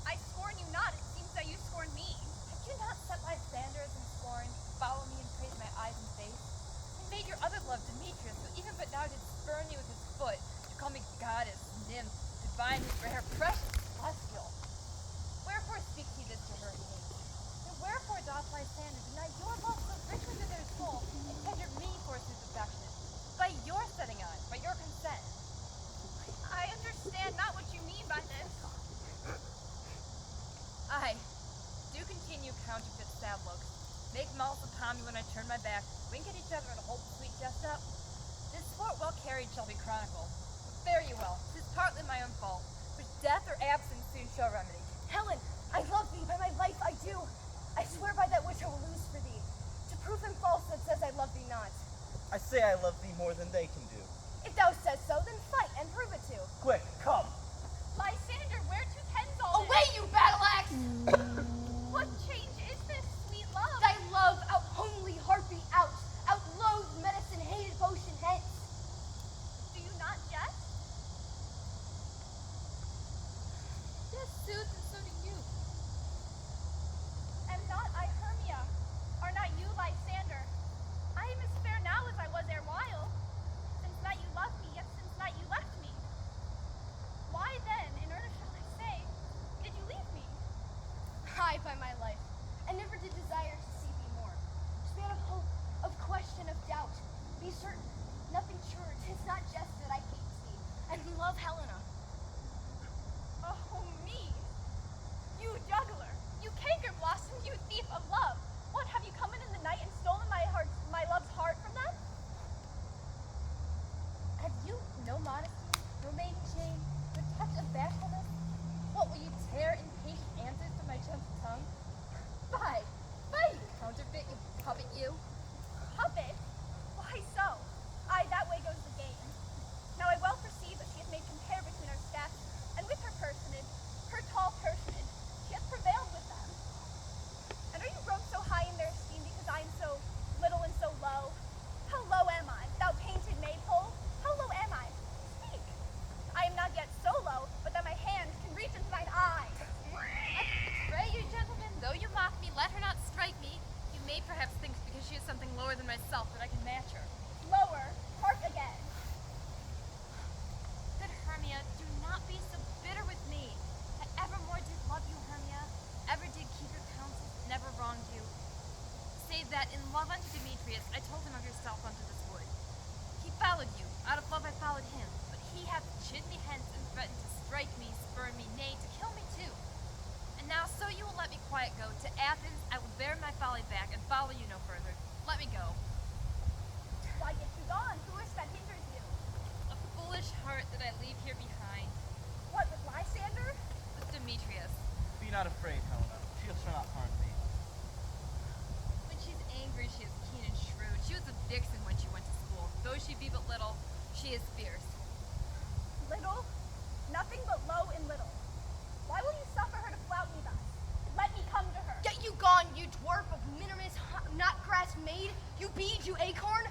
I scorn you not, it seems that you scorn me. Have you not set Lysanders in scorn, follow me and praise my eyes and face? And made your other love Demetrius, who even but now did spurn you with his foot, to call me goddess, nymph, divine, rare, precious, celestial. Wherefore speaks he this to her hate? And wherefore doth Lysander deny your love so richly to their soul, and tender me forsooth affectionate? By your setting on, by your consent. I understand not what you mean by this. Aye, do continue counterfeit sad looks. Make mouths upon me when I turn my back, wink at each other and hold the sweet jest up. This sport well carried shall be chronicled. But fare you well, 'tis partly my own fault, which death or absence soon shall remedy. Helen, I love thee, by my life I do. I swear by that which I will lose for thee, to prove them false that says I love thee not. I say I love thee more than they can do. If thou says so, then fight and prove it to. Quick, come! Lysander, where to tends all Away, this? you battle axe! What change is this, sweet love? Thy love out homely harpy out loathe medicine hated potion hence. Do you not jest? Yes, sooth, and so do you. Am not I Hermia? Are not you Lysander? I am as fair now as I was erewhile. Since not you loved me, yet since not you left me. Why then, in earnest shall I say, did you leave me? Aye, by my life, I never did desire to see thee more. Span of hope, of question, of doubt. Be certain, nothing sure, 'tis not just that I hate thee, and love Helena. Oh, me! You juggler! You canker blossom! You thief of love! What, have you come in the night and stolen my love's heart from them? Have you no modesty, no maiden shame, no touch of bashfulness? What, will you tear impatient answers from my gentle tongue? Fie! Fie, you counterfeit, you puppet, you! Puppet? Why so? Aye, that way goes the game. Now I well perceive that she hath made compare between our stats, and with her personage, her tall personage, she hath prevailed with them. And are you grown so high in their esteem because I am so little and so low? How low am I, thou painted maypole? How low am I? Speak! I am not yet so low, but that my hand can reach into thine eye. Pray you, gentlemen, though you mock me, let her not strike me. You may perhaps think because she is something lower than myself that I can match her. Lower, hark again. Good Hermia, do not be so bitter with me. I evermore did love you, Hermia, ever did keep your counsel, never wronged you. Save that in love unto Demetrius, I told him of yourself unto this wood. He followed you, out of love I followed him, but he hath chid me hence and threatened to strike me, spurn me, nay, to kill me too. And now, so you will let me quiet go, to Athens I will bear my folly back and follow you no further. Let me go. Why get you gone? Who is that hinders you? A foolish heart that I leave here behind. What, with Lysander? With Demetrius. Be not afraid, Helena. She shall not harm thee. When she's angry, she is keen and shrewd. She was a vixen when she went to school. Though she be but little, she she is fierce. Little? Nothing but low and little. Why will you suffer her to flout me thus? Let me come to her. Get you gone, you dwarf of minimus, not grass maid, you bead, you acorn!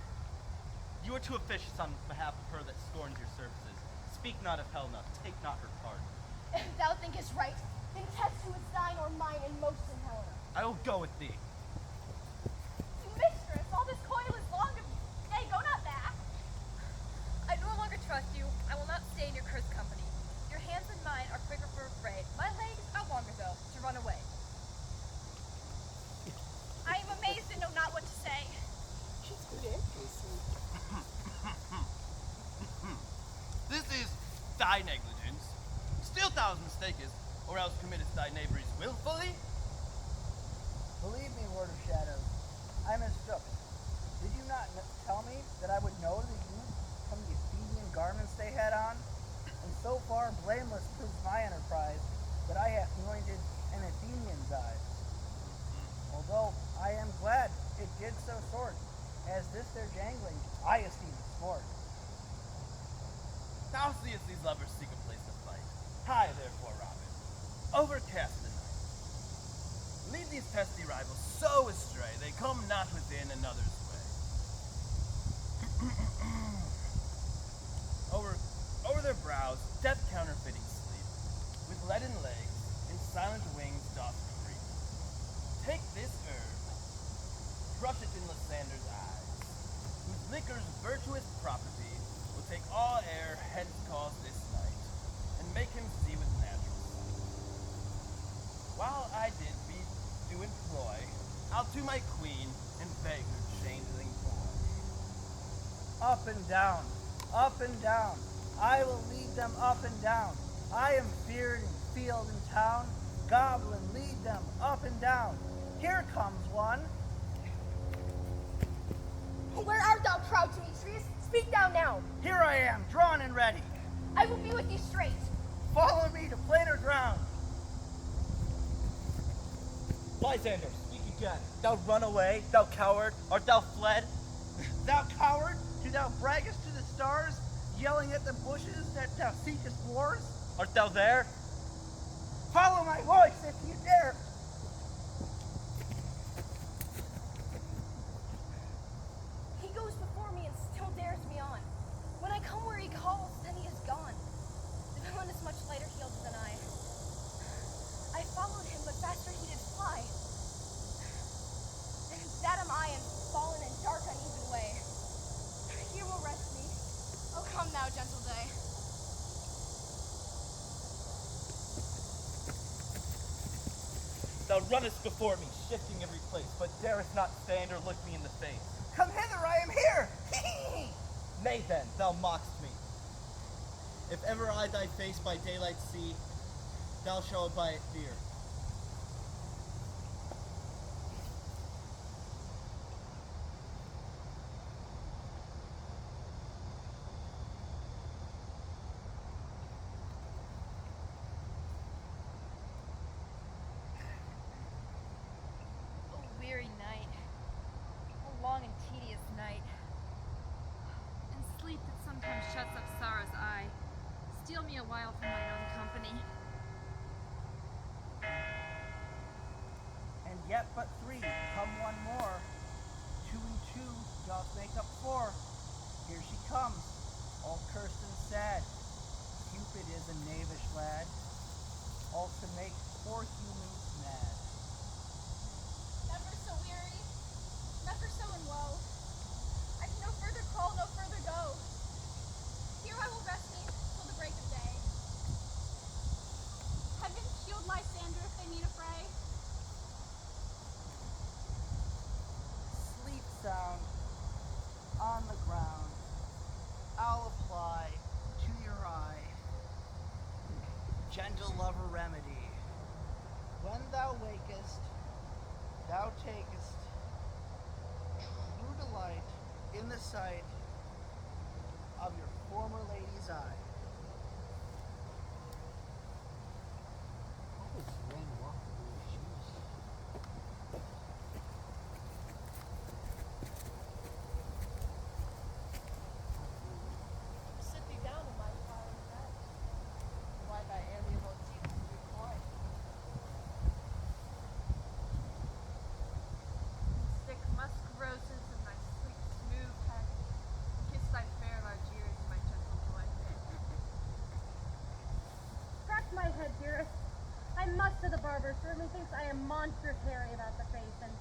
You are too officious on behalf of her that scorns your services. Speak not of Helena, take not her part. If thou thinkest right, then test who is thine or mine and most in Helena. I will go with thee. Mistress, all this coil is long of you. Nay, go not back. I no longer trust you. I will not stay in your cursed company. Your hands and mine are quicker for a fray. My legs are longer, though, to run away. I am amazed and know not what to say. She's good at this. This is thy negligence. Still thou mistakest, or else committest thy knaveries willfully. Believe me, Lord of Shadows, I mistook. Did you not tell me that I would know the youth from the Athenian garments they had on? And so far blameless proves my enterprise, that I have anointed an Athenian's eyes. Although I am glad it did so sort, as this their jangling I esteem sport. Thou seest these lovers seek a place to fight. Hie, therefore, Robin. Overcast the night. Lead these testy rivals so astray, they come not within another's way. over their brows, death counterfeiting sleep, with leaden legs and silent wings doth creep. Take this herb, crush it in Lysander's eyes, whose liquor's virtuous property will take all air hence caused this night, and make him see with natural sight. While I did be do employ, I'll to my queen and beg her changeling boy. Up and down, up and down. I will lead them up and down. I am feared in field and town. Goblin, lead them up and down. Here comes one. Where art thou, proud Demetrius? Speak thou now. Here I am, drawn and ready. I will be with you straight. Follow me to plainer ground. Lysander, speak again. Thou run away, thou coward, art thou fled? Thou coward, do thou braggest to the stars, yelling at the bushes that thou seekest wars? Art thou there? Follow my voice if you dare. He goes before me and still dares me on. When I come where he calls, then he is gone. The villain is much lighter heeled than I. I followed him, but faster he did fly. And that am I, and fallen in dark, uneven way. Here will rest me. Oh, come thou, gentle day. Thou runnest before me, shifting every place, but darest not stand or look me in the face. Come hither, I am here. Nay then, thou mockst me. If ever I thy face by daylight see, thou shalt by it fear. A weary night. A long and tedious night. And sleep that sometimes shuts up sorrow's eye. Steal me a while from mine own company. And yet but three, come one more. 2 and 2 doth make up 4. Here she comes, all cursed and sad. Cupid is a knavish lad, all to make poor humans mad. Never so weary, never so in woe. I can no further crawl, no further go. Here I will rest me till the break of day. Heaven shield Lysander if they meet a fray. Sleep sound on the ground, I'll apply to your eye gentle lover remedy. When thou wakest, thou takest true delight in the sight of your former lady's eye. How does Ren walk with those shoes? barber certainly thinks I am monstrous hairy about the face, and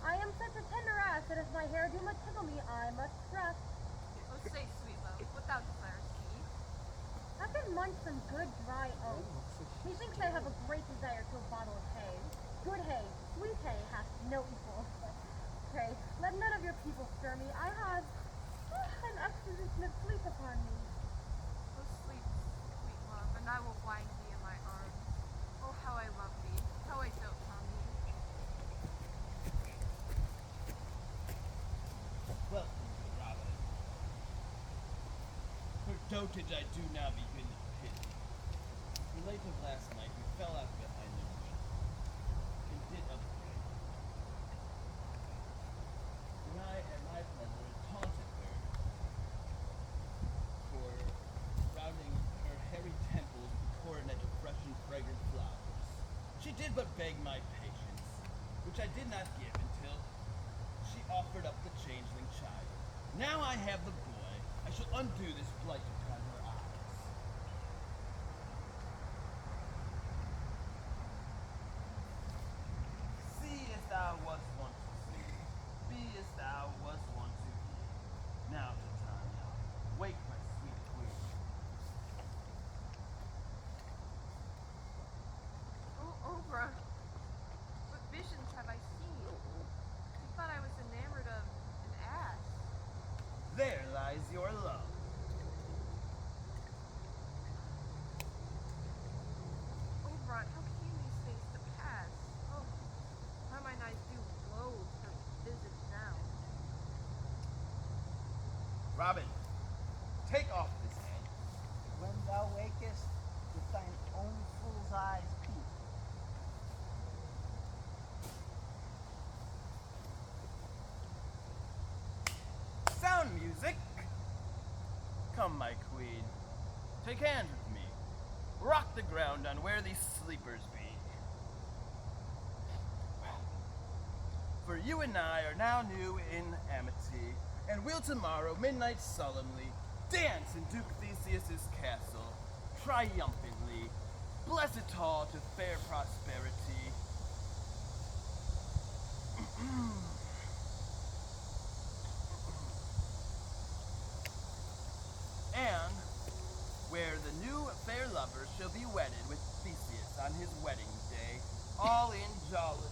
I am such a tender ass that if my hair do much tickle me, I must trust. Oh, say, sweet love, what thou desirest to eat. I can munch some good dry oats. Methinks I have a great desire to a bottle of hay. Good hay, sweet hay, hath no equal. Pray, let none of your people stir me. I have an exposition of sleep upon me. Oh, sleep, sweet love, and I will wind thee in my arms. Oh, how I love thee, how I dote on thee. Welcome, good Robin. For dotage I do now begin to pity. The late of last night we fell out behind the wood, and did upgrade. And I, at my pleasure, taunted her for rounding her hairy temples with a coronet of fresh and fragrant flowers. She did but beg my patience, which I did not give until she offered up the changeling child. Now I have the boy, I shall undo this blight upon her eyes. See as thou wast wont to see, be as thou wast wont to be. Now, Titania, wake my sweet queen. Oh, Oprah, what visions have I seen? I thought I was enamored of an ass. There lies your love. Oberon, how came these things to pass? Oh, how mine eyes do loathe her visage now. Robin, take off this head. When thou wakest, with thine own fool's eyes peep. Sound music! Come, my queen, take hands with me. Rock the ground on where these sleepers be. For you and I are now new in amity, and will tomorrow, midnight solemnly, dance in Duke Theseus's castle, triumphantly, bless it all to fair prosperity. And where the new fair lovers shall be wedded with Theseus on his wedding day, all in jollity.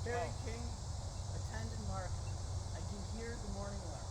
Fairy King, attend and mark. I can hear the morning lark.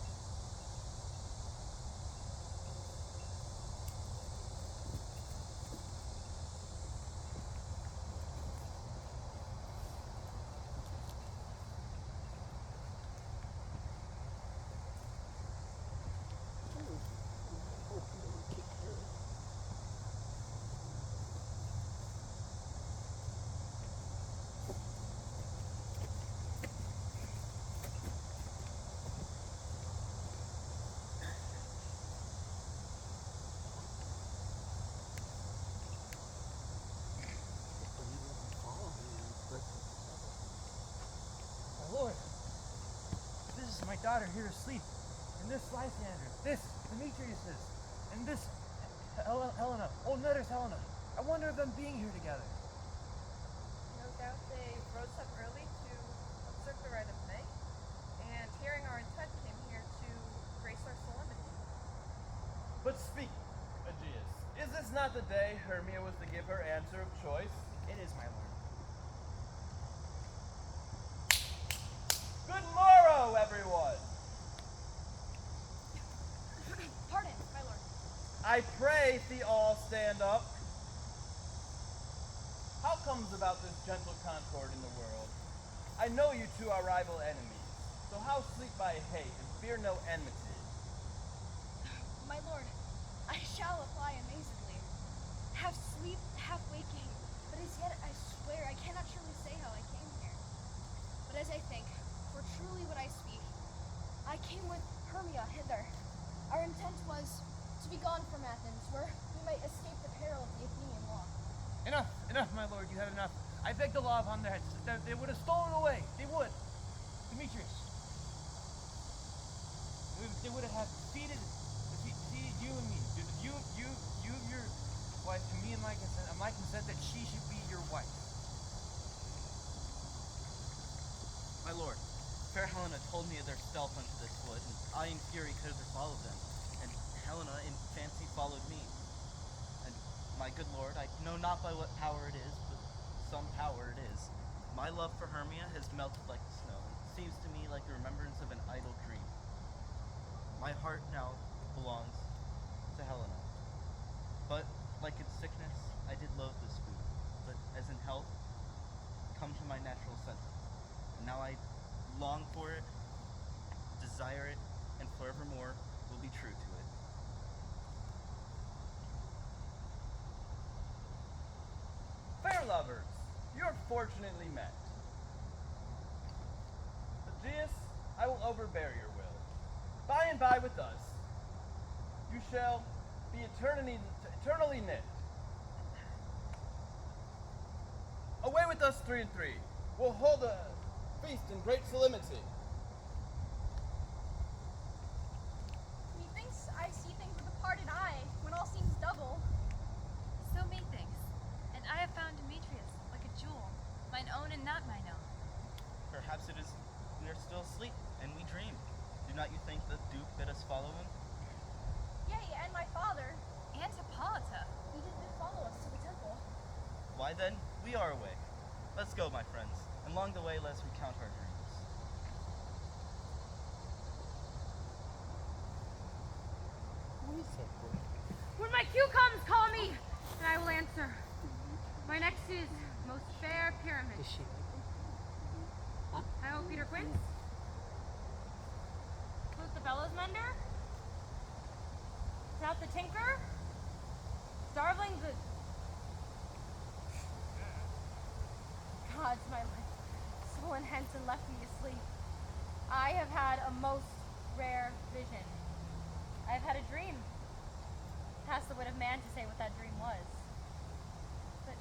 My lord, this is my daughter here asleep, and this Lysander, this Demetrius's, and this Helena, old Nutter's Helena. I wonder of them being here together. No doubt they rose up early to observe the rite of May, and hearing our intent came here to grace our solemnity. But speak, Aegeus, is this not the day Hermia was to give her answer of choice? It is, my lord. Good morrow, everyone! Pardon, my lord. I pray thee all stand up. How comes about this gentle concord in the world? I know you two are rival enemies, so how sleep by hate and fear no enmity? My lord, I shall apply amazingly. Half sleep, half waking. But as yet, I swear, I cannot truly say how I came here. But as I think, for truly what I speak, I came with Hermia hither. Our intent was to be gone from Athens, where we might escape the peril of the Athenian law. Enough, my lord, you have enough. I beg the law upon their heads. They would have stolen away. They would. Demetrius. They would have defeated you and me. You, your wife to me and my consent that she should be your wife. My lord, fair Helena told me of their stealth unto this wood, and I in fury could have followed them, and Helena in fancy followed me. And my good lord, I know not by what power it is, but some power it is. My love for Hermia has melted like the snow, and seems to me like the remembrance of an idle dream. My heart now belongs to Helena. But, like in sickness, I did loathe this food, but as in health, come to my natural senses. And now I long for it, desire it, and forevermore will be true to it. Fair lovers, you're fortunately met. Aegeus, I will overbear your will. By and by with us, you shall be eternally knit. Away with us 3 and 3. We'll hold a feast in great solemnity. Methinks I see things with a parted eye, when all seems double. So methinks, and I have found Demetrius like a jewel, mine own and not mine own. Perhaps it is we are still asleep, and we dream. Do not you think the Duke bid us follow him? Yea, and my father. And Hippolyta. He did follow us to the temple. Why then, we are awake. Let's go, my friends, and along the way let's recount our dreams. Who is that boy? When my cue comes, call me, and I will answer. My next is Most Fair Pyramid. Is she like him? Hello, Peter Quince. Who's the bellows mender? Snout the tinker? Starveling the... Gods, my life, stolen hence and left me asleep. I have had a most rare vision. I have had a dream. Past the wit of man to say what that dream was. But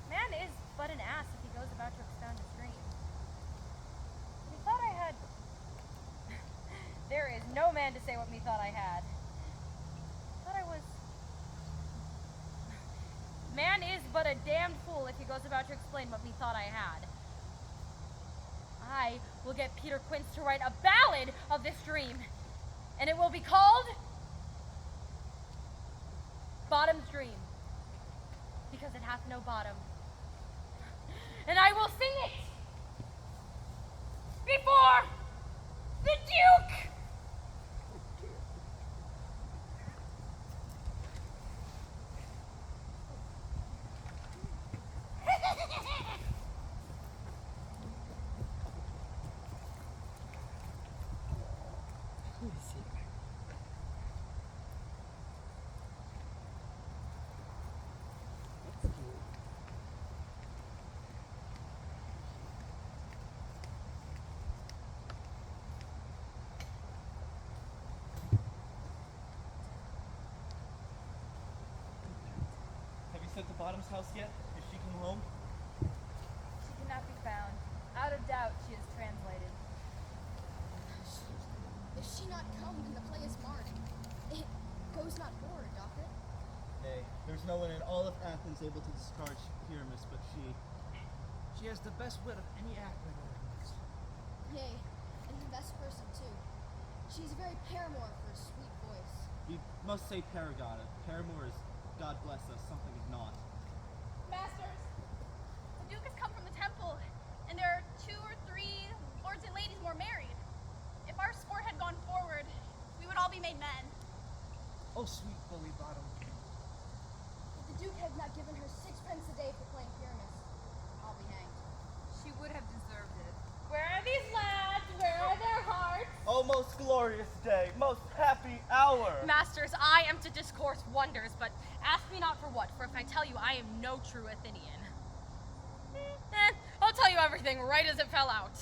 man is but an ass if he goes about to expound his dream. Methought I had... There is no man to say what methought I had. Thought I was... Man is but a damned fool if he goes about to explain what methought I had. I will get Peter Quince to write a ballad of this dream, and it will be called Bottom's Dream, because it hath no bottom. And I will sing it before the Duke! Who is he? That's cute. Have you sent to Bottom's house yet? Is she come home? She cannot be found. Out of doubt, she is translated. If she not come, then the play is marred. It goes not forward, doctor. Nay, there's no one in all of Athens able to discharge Pyramus but she. She has the best wit of any actor in Athens. Yea, and the best person too. She's a very paramour for a sweet voice. We must say Paragona. Paramour is, God bless us, something is not. Masters, the Duke has come from the temple, and there are 2 or 3 lords and ladies more married. If our sport had gone forward, we would all be made men. Oh, sweet bully Bottom. If the Duke had not given her 6 pence a day for playing Pyramus, I'll be hanged. She would have deserved it. Where are these lads? Where are their hearts? Oh, most glorious day, most happy hour! Masters, I am to discourse wonders, but ask me not for what, for if I tell you, I am no true Athenian. I'll tell you everything right as it fell out.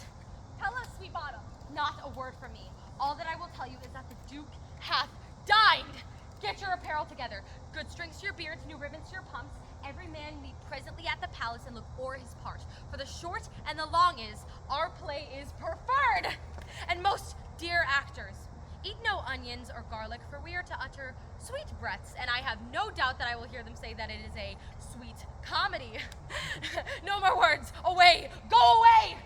Tell us, sweet bottom. Not a word from me. All that I will tell you is that the Duke hath died. Get your apparel together. Good strings to your beards, new ribbons to your pumps. Every man meet presently at the palace and look o'er his part. For the short and the long is, our play is preferred. And most dear actors, Eat no onions or garlic, for we are to utter sweet breaths, and I have no doubt that I will hear them say that it is a sweet comedy. No more words. Away! Go away!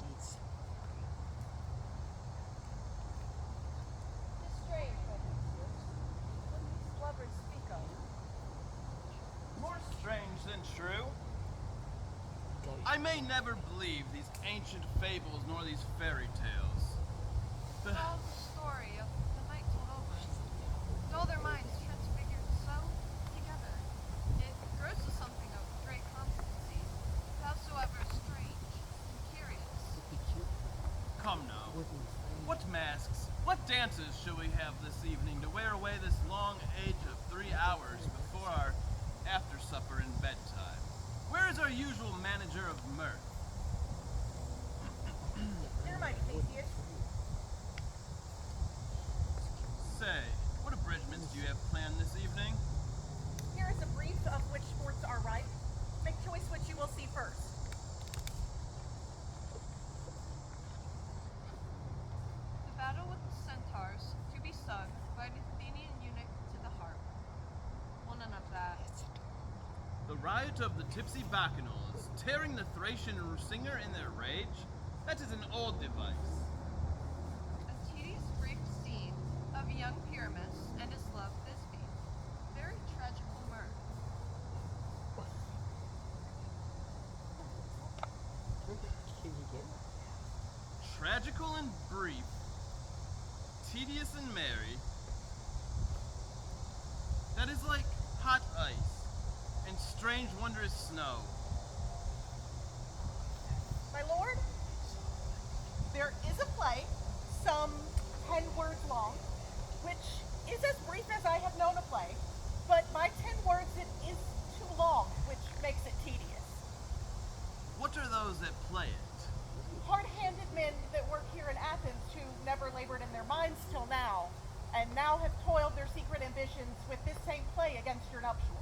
It's strange, my sisters. What these lovers speak of. More strange than true. I may never believe these ancient fables nor these fairy tales. It follows the story of the night told over. Though their minds transfigured so together, it grows to something of great constancy, howsoever strange and curious. Come now. What masks, what dances shall we have this evening to wear away this long age of 3 hours before our after supper and bedtime? Where is our usual manager of mirth? Here, mighty Theseus. Say, what abridgments do you have planned this evening? Here is a brief of which sports are ripe. Make choice which you will see first. The battle with the centaurs, to be sung by an Athenian eunuch to the harp. Well, none of that. The riot of the tipsy bacchanals, tearing the Thracian singer in their rage? That is an old device. A tedious brief scene of young Pyramus and his love Thisbe. Very tragical mirth. Can you get it? Tragical and brief, tedious and merry. That is like hot ice and strange wondrous snow. My lord, there is a play, some 10 words long, which is as brief as I have known a play, but by 10 words it is too long, which makes it tedious. What are those that play it? Hard-handed men that work here in Athens who never labored in their minds till now, and now have toiled their secret ambitions with this same play against your nuptial.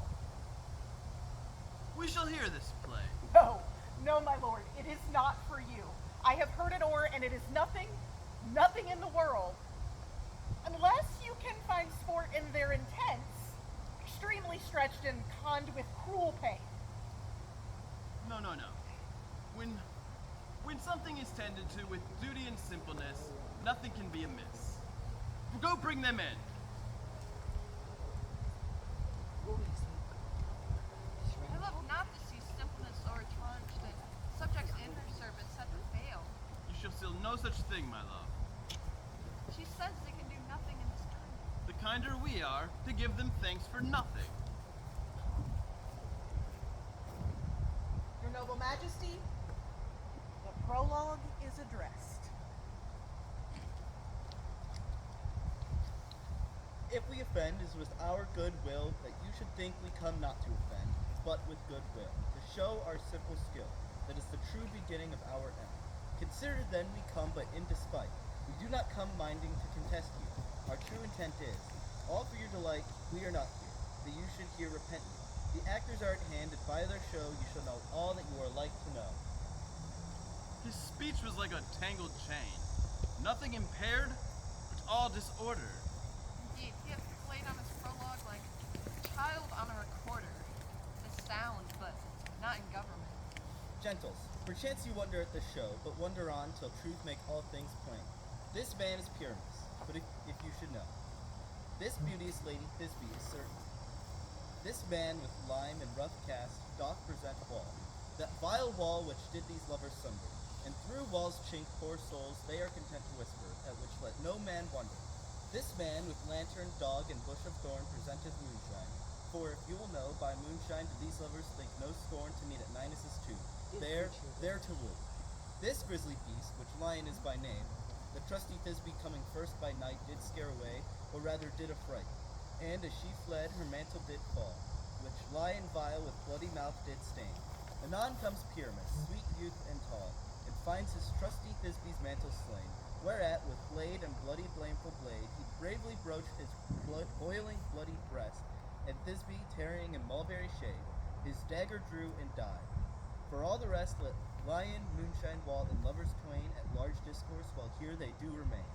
We shall hear this play. No, no, my lord, it is not for you. I have heard it o'er, and it is nothing in the world. Unless you can find sport in their intents, extremely stretched and conned with cruel pain. No. When something is tended to with duty and simpleness, nothing can be amiss. Go bring them in. I love not to see simpleness o'ercharged and subjects in their service set to fail. You shall feel no such thing, my love. She says they can do nothing in this time. The kinder we are to give them thanks for nothing. Your noble majesty, the prologue is addressed. If we offend, it is with our good will that you should think we come not to offend, but with good will, to show our simple skill, that is the true beginning of our end. Consider then we come but in despite. We do not come minding to contest you. Our true intent is, all for your delight, we are not here, that you should hear repentant. The actors are at hand, and by their show you shall know all that you are like to know. His speech was like a tangled chain. Nothing impaired, but all disordered. Indeed, he had played on his prologue like a child on a recorder. The sound, but not in government. Gentles, perchance you wonder at the show, but wonder on till truth make all things plain. This man is Pyramus, but if you should know, this beauteous lady Thisbe is certain. This man with lime and rough cast doth present a wall, that vile wall which did these lovers sunder, and through wall's chink poor souls they are content to whisper, at which let no man wonder. This man with lantern, dog, and bush of thorn presenteth moonshine. For if you will know, by moonshine do these lovers think no scorn to meet at Ninus' tomb, there to woo. This grisly beast, which Lion is by name, the trusty Thisbe coming first by night did scare away, or rather did affright. And as she fled, her mantle did fall, which Lion vile with bloody mouth did stain. Anon comes Pyramus, sweet youth and tall, and finds his trusty Thisbe's mantle slain, whereat with blade and bloody blameful blade he bravely broached his boiling bloody breast, and Thisbe, tarrying in mulberry shade, his dagger drew and died. For all the rest, let Lion, moonshine, wall, and lovers twain at large discourse, while here they do remain.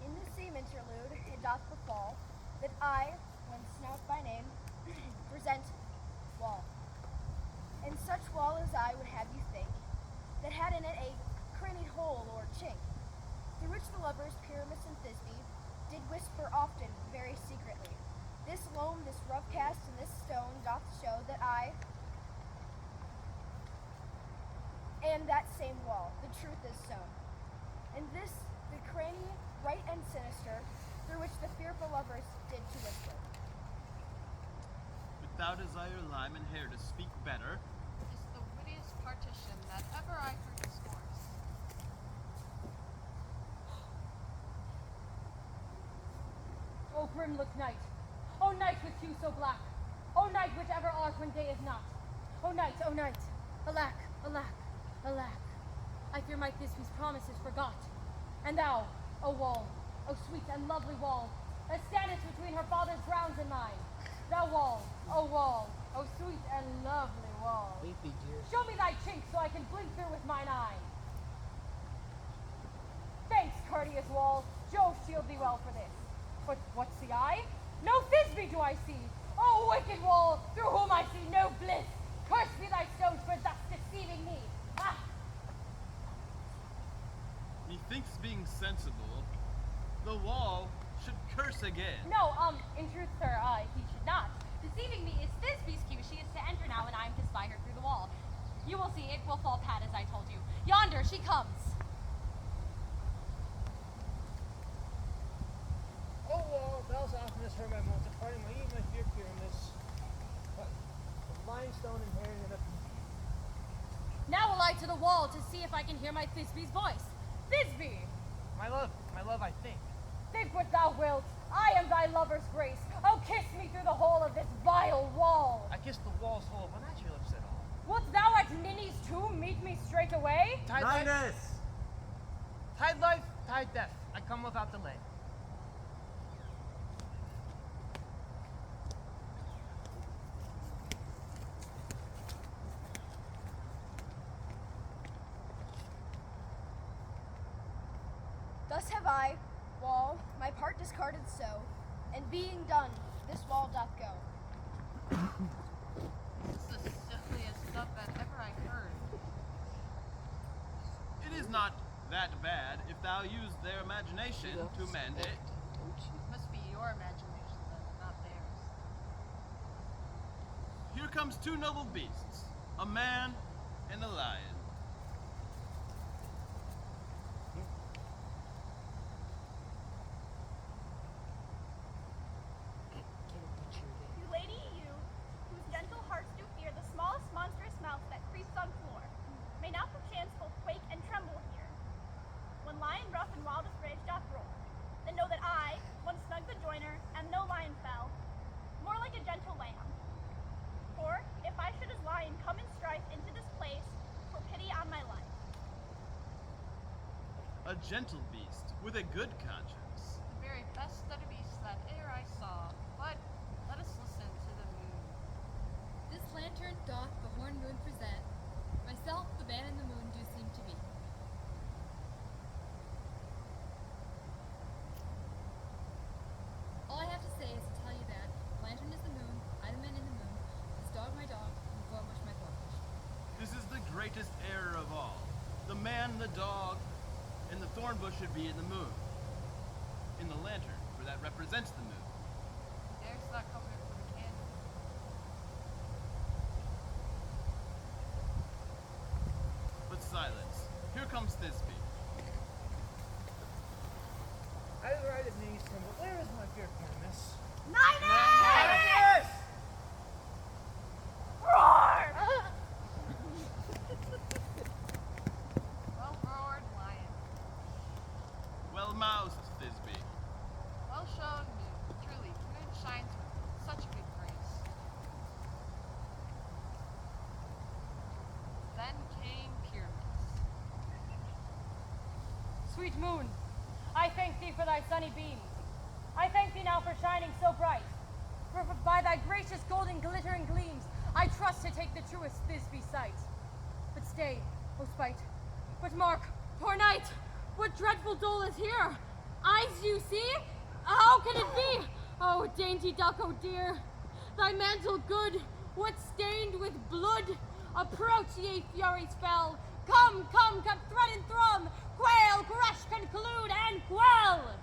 In the same interlude, it doth befall that I, when Snout by name, present wall. And such wall as I would have you think, that had in it a crannied hole or chink, through which the lovers Pyramus and Thisbe did whisper often very secretly. This loam, this rough cast, and this stone doth show that I am that same wall, the truth is sown. And this, the cranny, right and sinister, through which the fearful lovers did to whisper. If thou desire lime and hair to speak better, Is the wittiest partition that ever I heard discourse. O grim-looked night! O night with hue so black! O night which ever art when day is not! O night, O night! Alack, alack, alack! I fear my Thisbe's promises forgot. And thou, O wall, O sweet and lovely wall, that standest between her father's grounds and mine. Thou wall, O sweet and lovely wall. Weepy dear. Show me thy chink so I can blink through with mine eye. Thanks, courteous wall. Jove shield thee well for this. But what see I? No Thisbe do I see. O wicked wall, through whom I see no bliss. Curse be thy stones for thus deceiving me. Ah! methinks being sensible, the wall should curse again. No, in truth, sir, he should not. Deceiving me is Thisbe's cue. She is to enter now, and I am to spy her through the wall. You will see, it will fall pat as I told you. Yonder, she comes. Oh, wall, thou's oftenest heard my moans, departing my even my fear Pyramus. But limestone and herring and up. Now will I to the wall to see if I can hear my Thisbe's voice. Thisbe! My love, I think. Think what thou wilt. I am thy lover's grace. Oh, kiss me through the hole of this vile wall. I kissed the wall's hole, but not your lips at all. Wilt thou at Ninny's tomb meet me straight away? Tide life, tide death. I come without delay. Thus have I, wall, my part discarded so, and being done, this wall doth go. This is the silliest stuff that ever I heard. It is not that bad if thou use their imagination to mend it. It must be your imagination then, not theirs. Here comes two noble beasts, a man and a lion. You lady you, whose gentle hearts do fear the smallest monstrous mouse that creeps on floor, may now perchance both quake and tremble here. When lion rough and wildest rage doth roar, then know that I, once snug the joiner, am no lion fell, more like a gentle lamb. For, if I should as lion come in strife into this place, for pity on my life. A gentle beast with a good conscience. The very best of beasts that e'er I saw. But let us listen to the moon. This lantern doth the horn moon present. Myself, the man in the moon, do seem to be. All I have to say is to tell you that the lantern is the moon, I the man in the moon, this dog my dog, and Gormush my Gormush. This is the greatest error of all. The man, the dog, and the thorn bush should be in the moon. In the lantern, for that represents the moon. not covered with a candle. But silence. Here comes Thisbe. I was right at Mason, but where is my dear Pyramus? Nine! Well roared lion. Well moused, Thisbe. Well shown moon. Truly, moon shines with such good grace. Then came Pyramus. Sweet moon, I thank thee for thy sunny beams. I thank thee now for shining so bright. For by thy gracious golden glittering gleams, I trust to take the truest Thisbe sight. But stay, O spite. But mark, poor knight, what dreadful dole is here? Eyes you see? How can it be? Oh, dainty duck, oh dear. Thy mantle good, what stained with blood? Approach, ye furies fell. Come, come, come, thread and thrum. Quail, crush, conclude, and quell.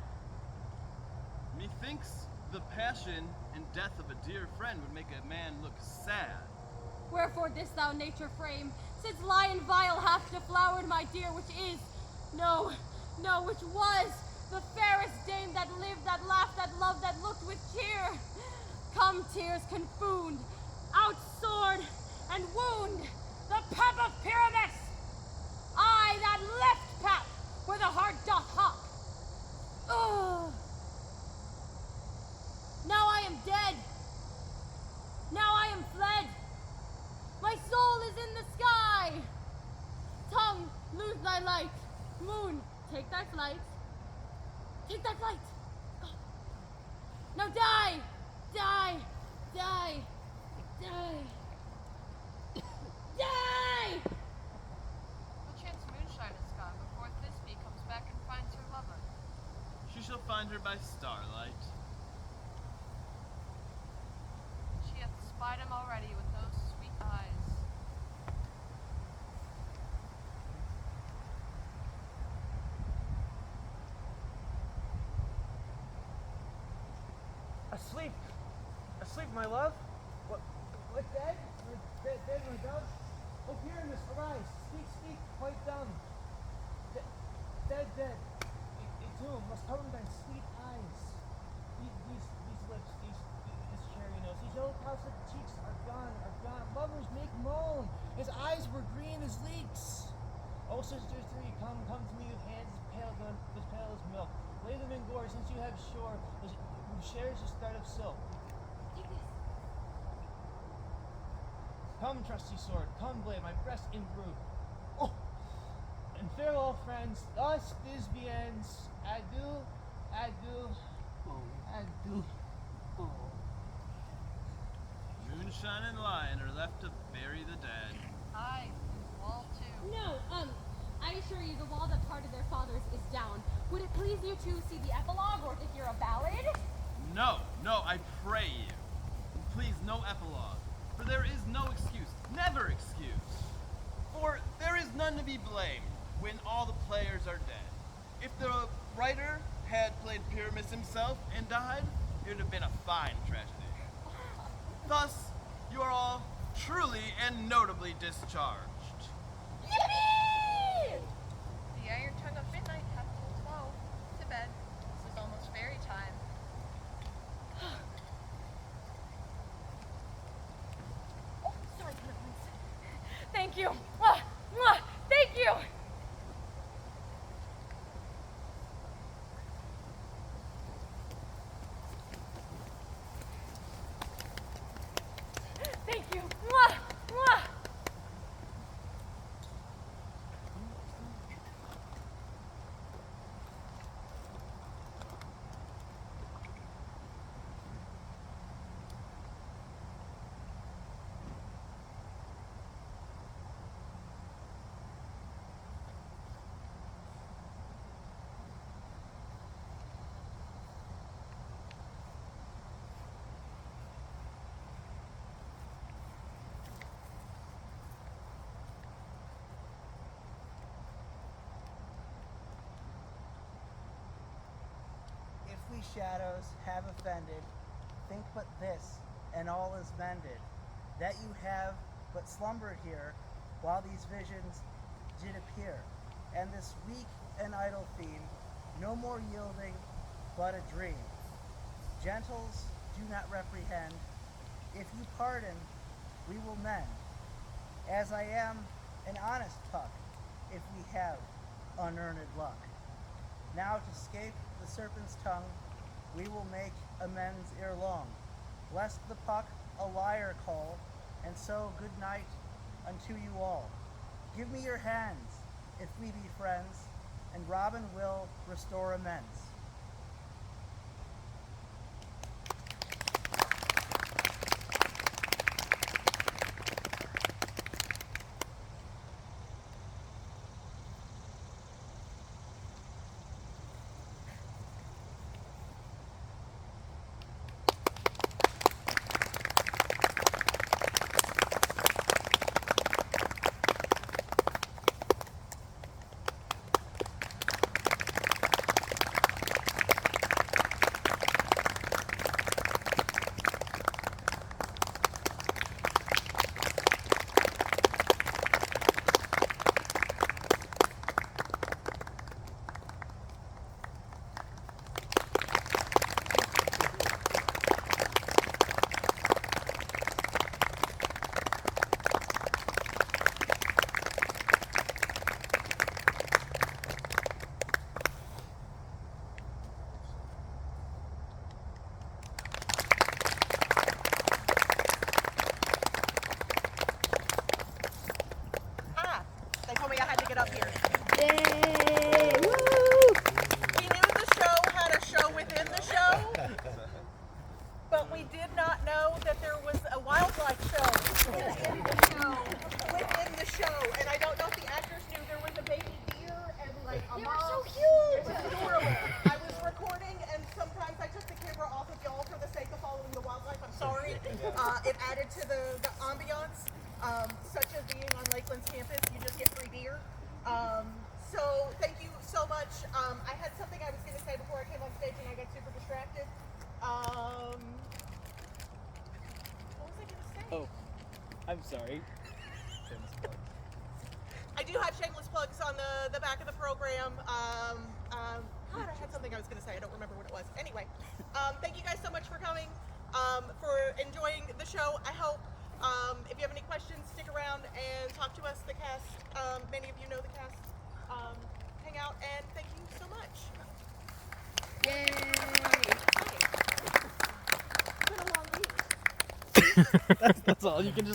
Methinks the passion and death of a dear friend would make a man look sad. Wherefore this thou nature frame, since lion vile hath deflowered my dear, which is, no, which was, the fairest dame that lived, that laughed, that loved, that looked with cheer. Come, tears confound, out sword and wound, the pap of Pyramus! I, that left pap, where the heart doth hop. Ugh. Now I am dead. Now I am fled. My soul is in the sky. Tongue, lose thy light. Moon, take thy flight. Take thy flight. Go. Now die, die, die, die. Die! Perchance moonshine is gone before Thisbe comes back and finds her lover. She shall find her by starlight. She hath spied him already with those sweet eyes. Asleep! Asleep, my love? What dead? Dead, my dove? Oh, Pyramus, arise! Speak, quite dumb. Dead. A tomb must cover thine sweet eyes. These lips, this cherry nose, these yellow pouted cheeks are gone. Lovers make moan. His eyes were green as leeks. Oh, sisters three, come to me with hands as pale as milk. Lay them in gore, since you have shore, who shares the start of silk. Come, trusty sword, come, blade, my breast imbrued. Oh! And farewell, friends, thus Thisbe ends. Adieu, adieu, adieu. Oh. Moonshine and lion are left to bury the dead. Aye, and wall too. No, I assure you the wall that parted their fathers is down. Would it please you to see the epilogue or to hear a ballad? No, I pray you. Please, no epilogue. For there is no excuse, never excuse. For there is none to be blamed when all the players are dead. If the writer had played Pyramus himself and died, it would have been a fine tragedy. Thus, you are all truly and notably discharged. Yippee! The iron tongue of midnight hath told woe. To bed. This is almost fairy time. Oh, sorry, Pyramus. Thank you. Thank you. Thank you. Mwah! Mwah! If we shadows have offended, think but this, and all is mended, that you have but slumbered here, while these visions did appear, and this weak and idle theme, no more yielding, but a dream. Gentles, do not reprehend. If you pardon, we will mend. As I am an honest puck, if we have unearned luck. Now to scape the serpent's tongue, we will make amends ere long, lest the puck a liar call, and so good night unto you all. Give me your hands, if we be friends, and Robin will restore amends. They told me I had to get up here. Yay! Woo! We knew the show had a show within the show, but we did not know that there was a wildlife show within the show. And I don't know if the actors knew there was a baby deer and like a They mom. were so cute! It was adorable. I was recording and sometimes I took the camera off of y'all for the sake of following the wildlife. I'm sorry. It added to the ambiance. Such as being on Lakeland's campus, you just get free beer. So thank you so much. I had something I was going to say before I came on stage and I got super distracted. What was I going to say? Oh, I'm sorry. I do have shameless plugs on the back of the program. God, I had something I was going to say. I don't remember what it was. Anyway, thank you guys so much for coming, for enjoying the show. I hope if you have any questions, stick around and talk to us, the cast. Many of you know the cast. Hang out, and thank you so much. Yay! It's been a long week. That's all. You can just